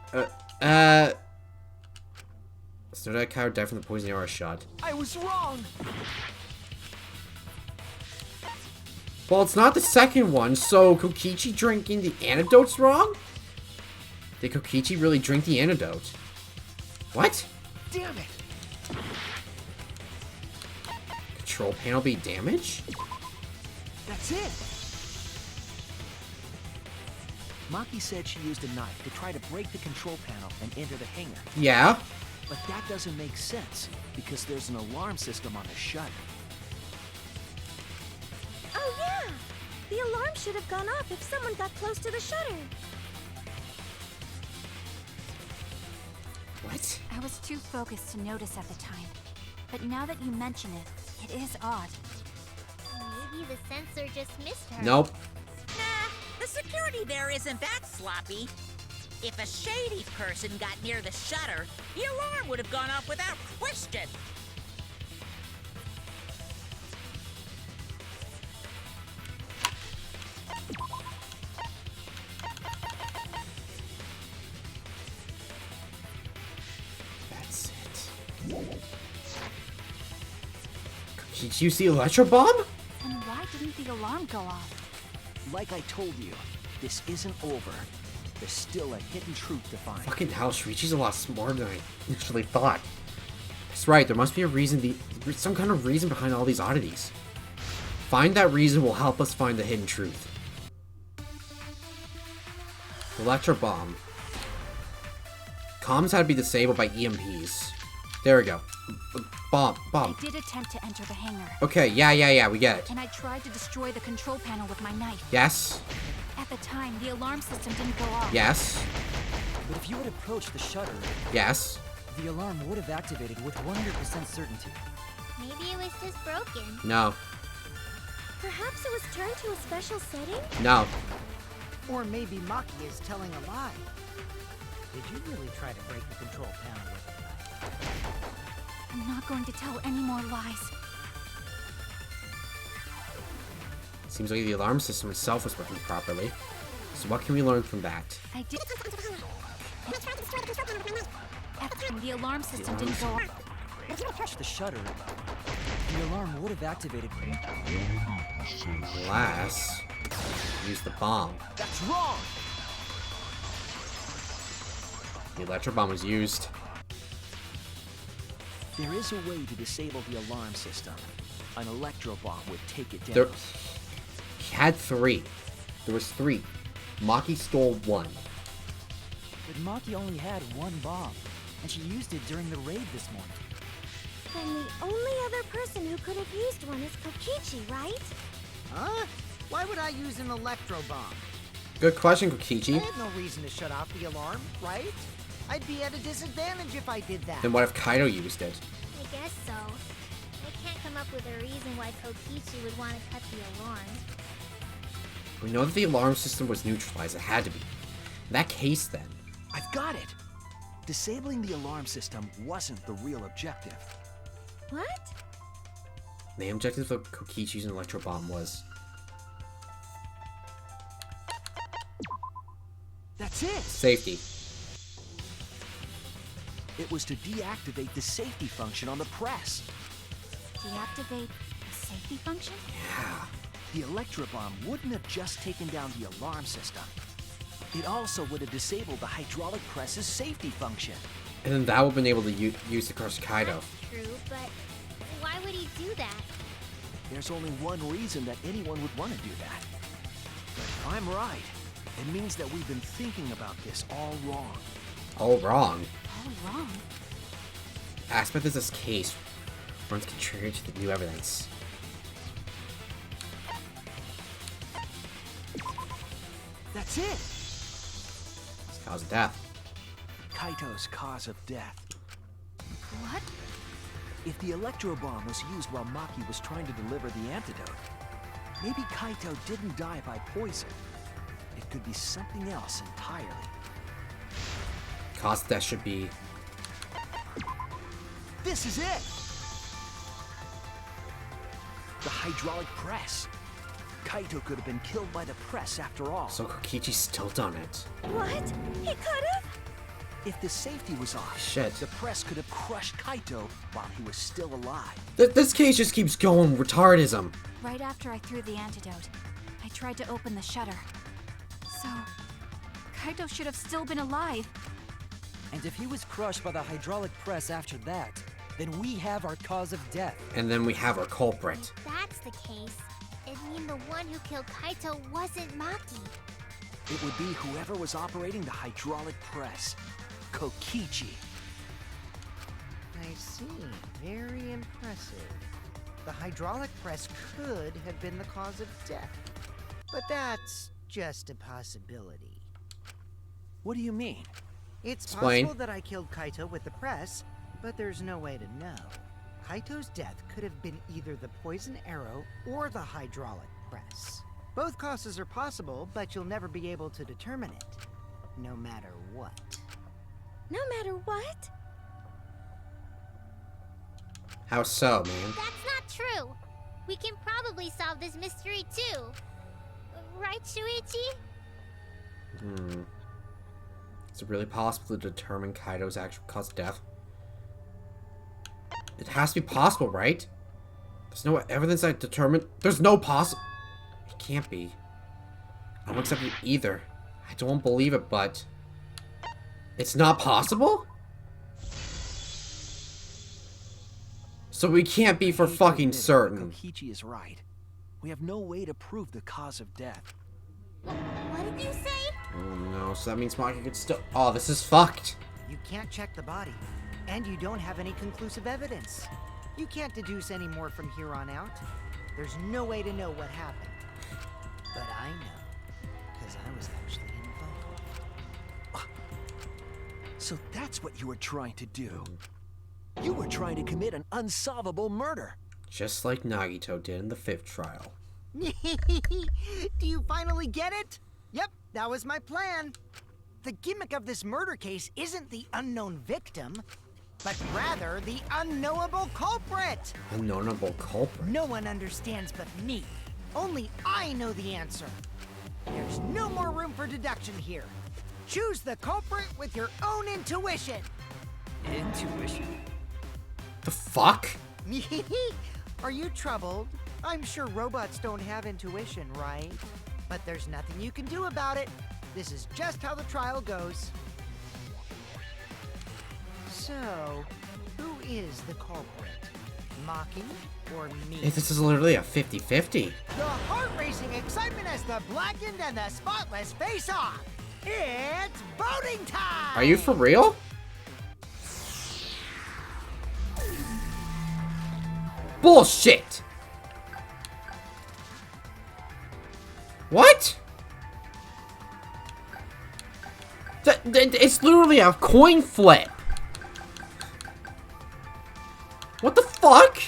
Snow Dad Kaido died from the poison arrow shot. I was wrong! Well, it's not the second one, so Kokichi drinking the antidote's wrong? Did Kokichi really drink the antidote? What? Damn it! Control panel be damaged? That's it! Maki said she used a knife to try to break the control panel and enter the hangar. Yeah? But that doesn't make sense, because there's an alarm system on the shutter. Oh yeah! The alarm should have gone off if someone got close to the shutter. What? I was too focused to notice at the time. But now that you mention it, it is odd. Maybe the sensor just missed her. Nope. Nah, the security there isn't that sloppy. If a shady person got near the shutter, the alarm would have gone off without question. That's it. Did you see Electro Bomb? Then why didn't the alarm go off? Like I told you, this isn't over. There's still a hidden truth to find. Fucking hell, Shirichi's a lot smarter than I initially thought. That's right, there must be a reason, some kind of reason behind all these oddities. Find that reason will help us find the hidden truth. Electro Bomb. Comms had to be disabled by EMPs. There we go. Bomb. I did attempt to enter the hangar. Okay, yeah, we get it. And I tried to destroy the control panel with my knife. Yes. At the time, the alarm system didn't go off. Yes. But if you had approached the shutter, Yes. the alarm would have activated with 100% certainty. Maybe it was just broken. No. Perhaps it was turned to a special setting? No. Or maybe Maki is telling a lie. Did you really try to break the control panel with a knife? I'm not going to tell any more lies. Seems like the alarm system itself was working properly. So what can we learn from that? I did. At the time, the alarm system didn't go off. The shutter, the alarm would have activated. Glass. Use the bomb. That's wrong! The electro bomb was used. There is a way to disable the alarm system. An electro bomb would take it down. There, he had 3. There was 3. Maki stole 1. But Maki only had 1 bomb, and she used it during the raid this morning. Then the only other person who could have used one is Kokichi, right? Huh? Why would I use an electro bomb? Good question, I Kokichi. had no reason to shut off the alarm, right? I'd be at a disadvantage if I did that. Then what if Kaido used it? I guess so. I can't come up with a reason why Kokichi would want to cut the alarm. We know that the alarm system was neutralized. It had to be. In that case, then. I've got it! Disabling the alarm system wasn't the real objective. What? The objective of Kokichi's electro bomb was... That's it! safety. It was to deactivate the safety function on the press. Deactivate the safety function? Yeah. The Electrobomb wouldn't have just taken down the alarm system. It also would have disabled the hydraulic press's safety function. And then that would have been able to use to crush Kaido. True, but why would he do that? There's only one reason that anyone would want to do that. But if I'm right, it means that we've been thinking about this all wrong. All wrong. All wrong. Aspect of this case runs contrary to the new evidence. That's it! It's cause of death. Kaito's cause of death. What? If the Electrobomb was used while Maki was trying to deliver the antidote, maybe Kaito didn't die by poison. It could be something else entirely. Cause of death should be... This is it! The hydraulic press. Kaito could have been killed by the press after all. So Kokichi's still done it. What? He could have? If the safety was off, Shit. the press could have crushed Kaito while he was still alive. This case just keeps going retardism. Right after I threw the antidote, I tried to open the shutter. So, Kaito should have still been alive. And if he was crushed by the hydraulic press after that, then we have our cause of death. And then we have our culprit. If that's the case, it'd mean the one who killed Kaito wasn't Maki. It would be whoever was operating the hydraulic press. Kokichi. I see. Very impressive. The hydraulic press could have been the cause of death. But that's just a possibility. What do you mean? It's Explain. possible that I killed Kaito with the press, but there's no way to know. Kaito's death could have been either the poison arrow or the hydraulic press. Both causes are possible, but you'll never be able to determine it, no matter what. No matter what? How so, man? That's not true. We can probably solve this mystery too. Right, Shuichi? Is it really possible to determine Kaido's actual cause of death? It has to be possible, right? There's no evidence that determine... There's no possible... It can't be. I don't accept it either. I don't believe it, but... It's not possible? So we can't be for I hate to fucking admit it, certain. Kokichi is right. We have no way to prove the cause of death. What did you say? Oh no, so that means Maki could still... Oh, this is fucked. You can't check the body, and you don't have any conclusive evidence. You can't deduce any more from here on out. There's no way to know what happened. But I know, because I was actually involved. So that's what you were trying to do. You were trying to commit an unsolvable murder. Just like Nagito did in the 5th trial. Do you finally get it? Yep, that was my plan. The gimmick of this murder case isn't the unknown victim, but rather the unknowable culprit. Unknownable culprit. No one understands but me. Only I know the answer. There's no more room for deduction here. Choose the culprit with your own intuition. Intuition? The fuck? Are you troubled? I'm sure robots don't have intuition, right? But there's nothing you can do about it. This is just how the trial goes. So, who is the culprit? Maki or me? Hey, this is literally a 50-50. The heart-racing excitement as the blackened and the spotless face off. It's voting time! Are you for real? Bullshit! It's literally a coin flip. What the fuck?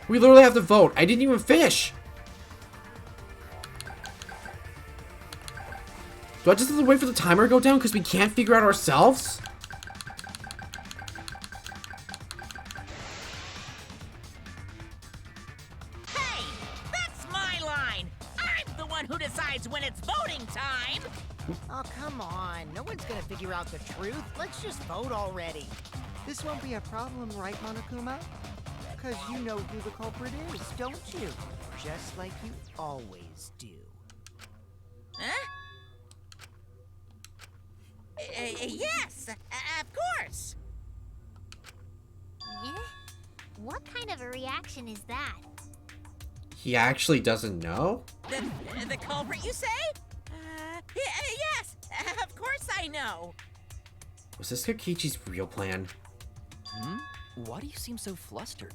We literally have to vote. I didn't even finish. Do I just have to wait for the timer to go down because we can't figure out ourselves? Hey, that's my line. I'm the one who decides when it's voting time. Oh, come on. No one's gonna figure out the truth. Let's just vote already. This won't be a problem, right, Monokuma? Because you know who the culprit is, don't you? Just like you always do. Huh? Yes, of course. Yeah? What kind of a reaction is that? He actually doesn't know? The culprit, you say? Yes, of course I know. Was this Kokichi's real plan? Why do you seem so flustered?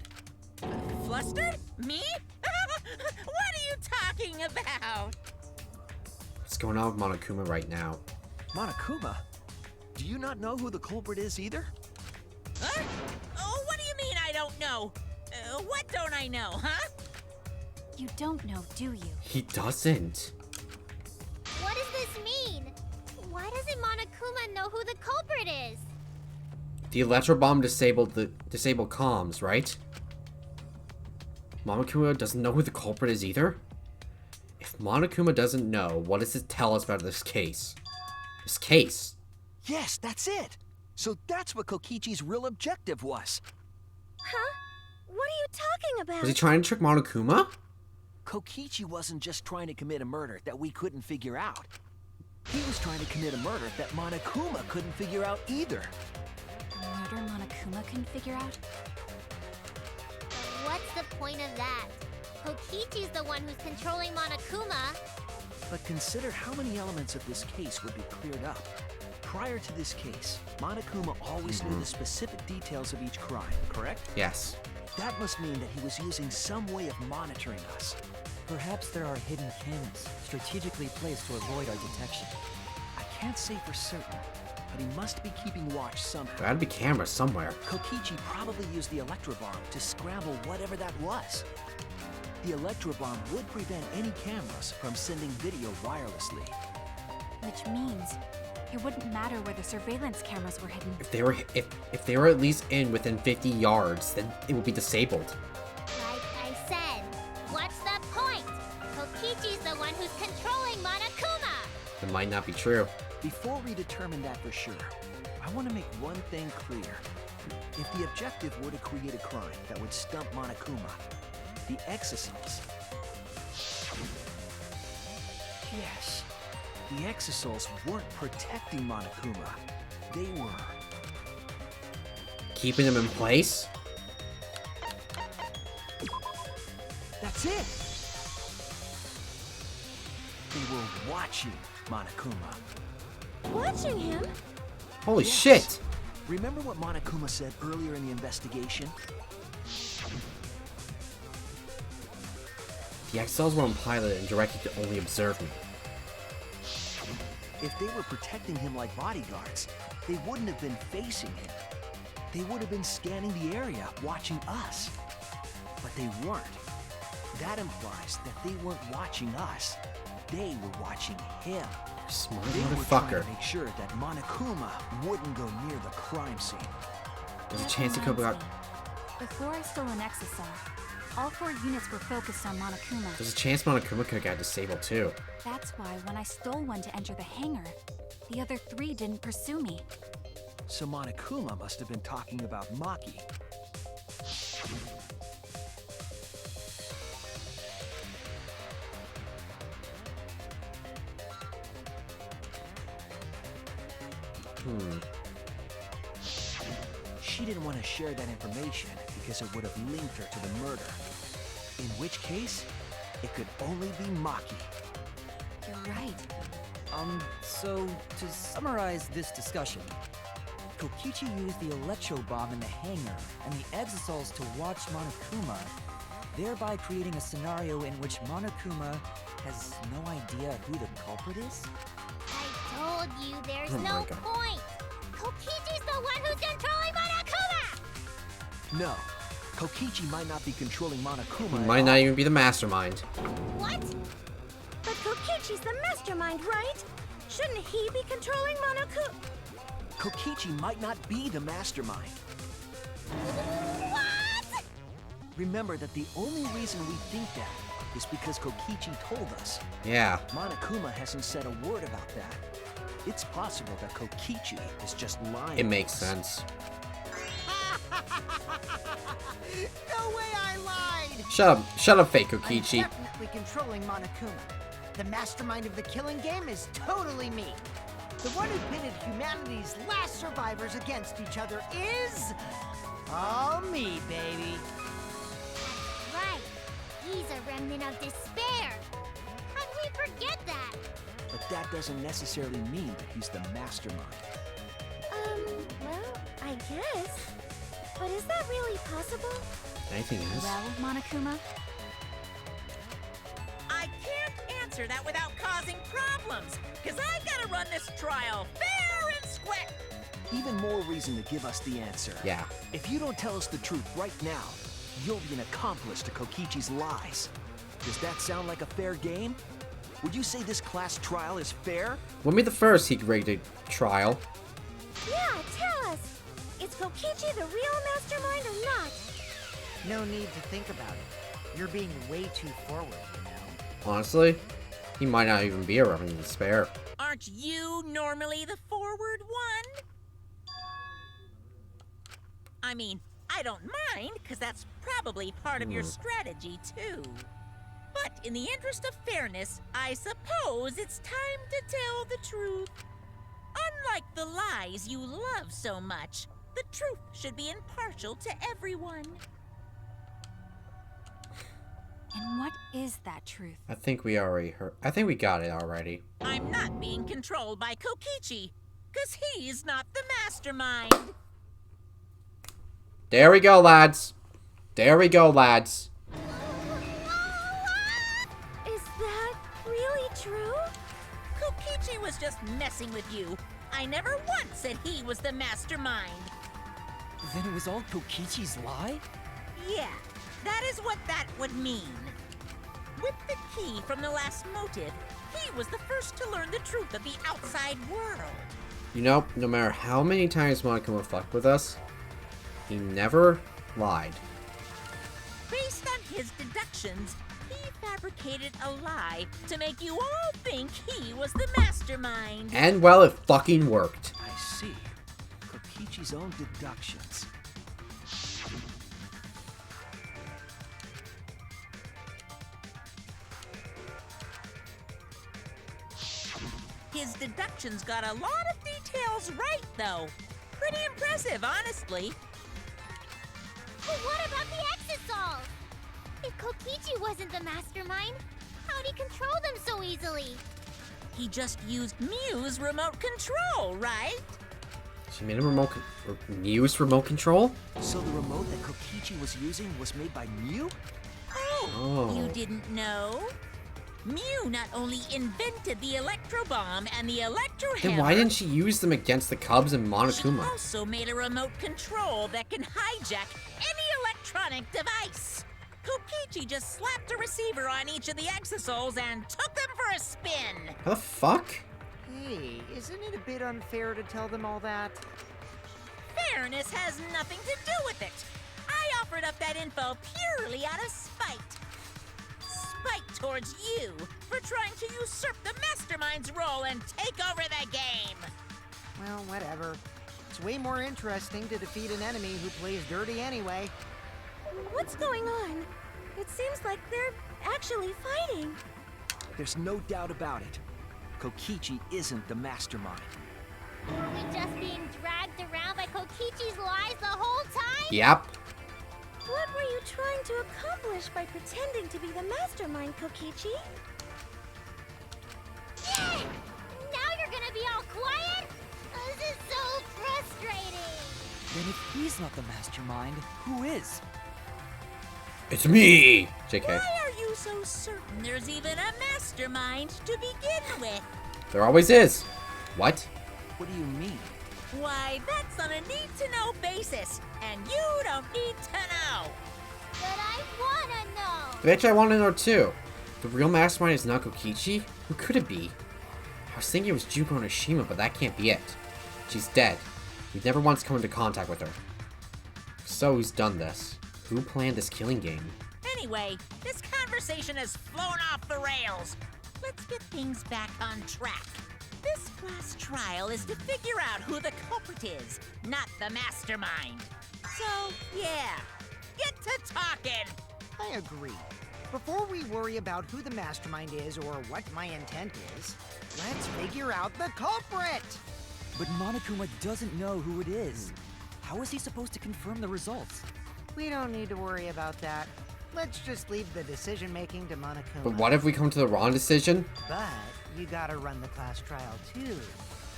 Flustered? Me? What are you talking about? What's going on with Monokuma right now? Monokuma? Do you not know who the culprit is either? Huh? Oh, what do you mean I don't know? What don't I know, huh? You don't know, do you? He doesn't. What does this mean? Why doesn't Monokuma know who the culprit is? The electro bomb disabled comms, right? Monokuma doesn't know who the culprit is either? If Monokuma doesn't know, what does it tell us about this case? This case? Yes, that's it. So that's what Kokichi's real objective was. Huh? What are you talking about? Was he trying to trick Monokuma? Kokichi wasn't just trying to commit a murder that we couldn't figure out. He was trying to commit a murder that Monokuma couldn't figure out either. A murder Monokuma couldn't figure out? What's the point of that? Kokichi's the one who's controlling Monokuma. But consider how many elements of this case would be cleared up. Prior to this case, Monokuma always knew the specific details of each crime, correct? Yes. That must mean that he was using some way of monitoring us. Perhaps there are hidden cameras strategically placed to avoid our detection. I can't say for certain, but he must be keeping watch somehow. There had to be cameras somewhere. Kokichi probably used the electrobomb to scramble whatever that was. The electrobomb would prevent any cameras from sending video wirelessly. Which means it wouldn't matter where the surveillance cameras were hidden. If they were at least within 50 yards, then it would be disabled. Like I said, what's the point? Kokichi's the one who's controlling Monokuma. It might not be true. Before we determine that for sure, I want to make one thing clear. If the objective were to create a crime that would stump Monokuma, the exosols... Yes, the exosols weren't protecting Monokuma. They were... Keeping him in place? That's it! They were watching Monokuma. Watching him? Holy Yes. shit! Remember what Monokuma said earlier in the investigation? The XLs were on pilot and directed to only observe me. If they were protecting him like bodyguards, they wouldn't have been facing him. They would have been scanning the area, watching us. But they weren't. That implies that they weren't watching us. They were watching him. Smart They were trying motherfucker. to make sure that Monokuma wouldn't go near the crime scene. There's a That chance it could be. reminds me. Before I stole an exosol, all 4 units were focused on Monokuma. There's a chance Monokuma could have got disabled too. That's why when I stole one to enter the hangar, the other 3 didn't pursue me. So Monokuma must have been talking about Maki. She didn't want to share that information because it would have linked her to the murder. In which case, it could only be Maki. You're right. So to summarize this discussion, Kokichi used the electro bomb in the hangar and the exosols to watch Monokuma, thereby creating a scenario in which Monokuma has no idea who the culprit is? I told you there's Oh my no God. point. Kokichi's the one who's controlling Monokuma! No, Kokichi might not be controlling Monokuma. He at might all. not even be the mastermind. What? But Kokichi's the mastermind, right? Shouldn't he be controlling Monokuma? Kokichi might not be the mastermind. What? Remember that the only reason we think that is because Kokichi told us. Yeah. Monokuma hasn't said a word about that. It's possible that Kokichi is just lying. It makes to us. sense. No way I lied! Shut up, fake I'm Kokichi. definitely controlling Monokuma. The mastermind of the killing game is totally me. The one who pitted humanity's last survivors against each other is... all me, baby. Right. He's a remnant of despair. How did we forget that? But that doesn't necessarily mean that he's the mastermind. Well, I guess. But is that really possible? Anything is. Well, Monokuma, I can't answer that without causing problems, because I gotta run this trial fair and square. Even more reason to give us the answer. Yeah. If you don't tell us the truth right now, you'll be an accomplice to Kokichi's lies. Does that sound like a fair game? Would you say this class trial is fair? When be the first secret trial? Yeah, tell us. Is Kokichi the real mastermind or not? No need to think about it. You're being way too forward, you know. Honestly, he might not even be a remnant of despair. Aren't you normally the forward one? I mean, I don't mind, because that's probably part of your strategy, too. But in the interest of fairness, I suppose it's time to tell the truth. Unlike the lies you love so much, the truth should be impartial to everyone. and what is that truth? I think we already heard. I think we got it already. I'm not being controlled by Kokichi, because he's not the mastermind. There we go, lads. There we go, lads. Is that really true? Kokichi was just messing with you. I never once said he was the mastermind. Then it was all Kokichi's lie? Yeah, that is what that would mean. With the key from the last motive, he was the first to learn the truth of the outside world. You know, no matter how many times Monokuma fucked with us, he never lied. Based on his deductions, he fabricated a lie to make you all think he was the mastermind. And well, it fucking worked. I see. Kokichi's own deductions. His deductions got a lot of details right, though. Pretty impressive, honestly. But what about the Exosols? If Kokichi wasn't the mastermind, how'd he control them so easily? He just used Mew's remote control, right? She made a Mew's remote control? So the remote that Kokichi was using was made by Mew? Oh. You didn't know? Mew not only invented the electro bomb and the electro Then hammer, why didn't she use them against the Cubs and she Monokuma? also made a remote control that can hijack any electronic device. Kokichi just slapped a receiver on each of the Exosols and took them for a spin. How the fuck? Hey, isn't it a bit unfair to tell them all that? Fairness has nothing to do with it. I offered up that info purely out of spite. Spite towards you for trying to usurp the mastermind's role and take over the game. Well, whatever. It's way more interesting to defeat an enemy who plays dirty anyway. What's going on? It seems like they're actually fighting. There's no doubt about it. Kokichi isn't the mastermind. Were we just being dragged around by Kokichi's lies the whole time? Yep. What were you trying to accomplish by pretending to be the mastermind, Kokichi? Yeah! Now you're gonna be all quiet? This is so frustrating. Then if he's not the mastermind, who is? It's me! JK. Why are you so certain there's even a mastermind to begin with? There always is. What? What do you mean? Why, that's on a need-to-know basis, and you don't need to know. But I wanna know. Bitch, I want to know too. The real mastermind is not Kokichi? Who could it be? I was thinking it was Juko Nishima, but that can't be it. She's dead. We've never once come into contact with her. So who's done this? Who planned this killing game? Anyway, this conversation has flown off the rails. Let's get things back on track. This class trial is to figure out who the culprit is, not the mastermind. So, yeah, get to talking. I agree. Before we worry about who the mastermind is or what my intent is, let's figure out the culprit! But Monokuma doesn't know who it is. How is he supposed to confirm the results? We don't need to worry about that. Let's just leave the decision-making to Monokuma. But what if we come to the wrong decision? But you gotta run the class trial too.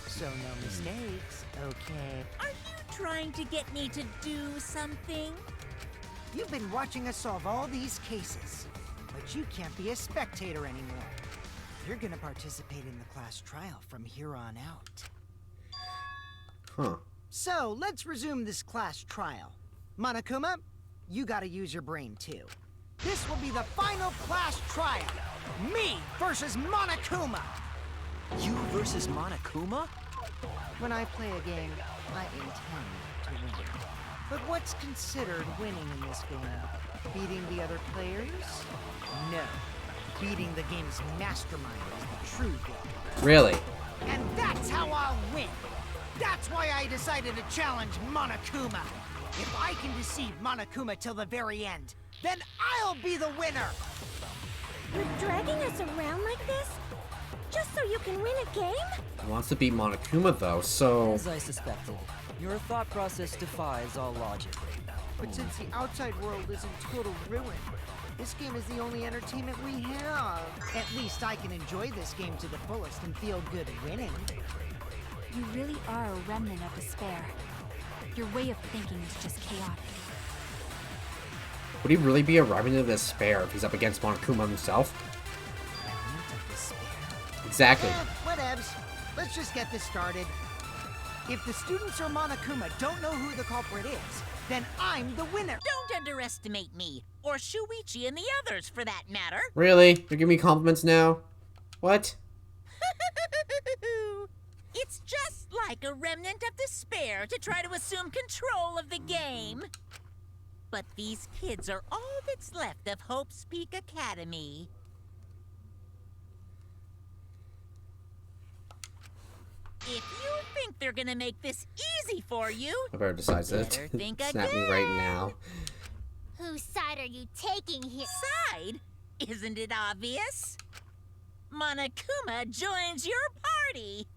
So no mistakes, okay? Are you trying to get me to do something? You've been watching us solve all these cases, but you can't be a spectator anymore. You're gonna participate in the class trial from here on out. Huh. So, let's resume this class trial. Monokuma, you gotta use your brain too. This will be the final class trial. Me versus Monokuma. You versus Monokuma? When I play a game, I intend to win. But what's considered winning in this game? Beating the other players? No. Beating the game's mastermind is the true goal. Really? And that's how I'll win! That's why I decided to challenge Monokuma! If I can deceive Monokuma till the very end, then I'll be the winner! You're dragging us around like this? Just so you can win a game? He wants to beat Monokuma though, so... As I suspected, your thought process defies all logic. But since the outside world is in total ruin, this game is the only entertainment we have. At least I can enjoy this game to the fullest and feel good winning. You really are a remnant of despair. Your way of thinking is just chaotic. Would he really be a remnant of despair if he's up against Monokuma himself? Remnant of despair. Exactly. Whatevs. Let's just get this started. If the students or Monokuma don't know who the culprit is, then I'm the winner. Don't underestimate me, or Shuichi and the others for that matter. Really? You're giving me compliments now? What? It's just like a remnant of despair to try to assume control of the game. But these kids are all that's left of Hope's Peak Academy. If you think they're gonna make this easy for you, I better decide it. better think Snap me again. right now. Whose side are you taking here? Side? Isn't it obvious? Monokuma joins your party.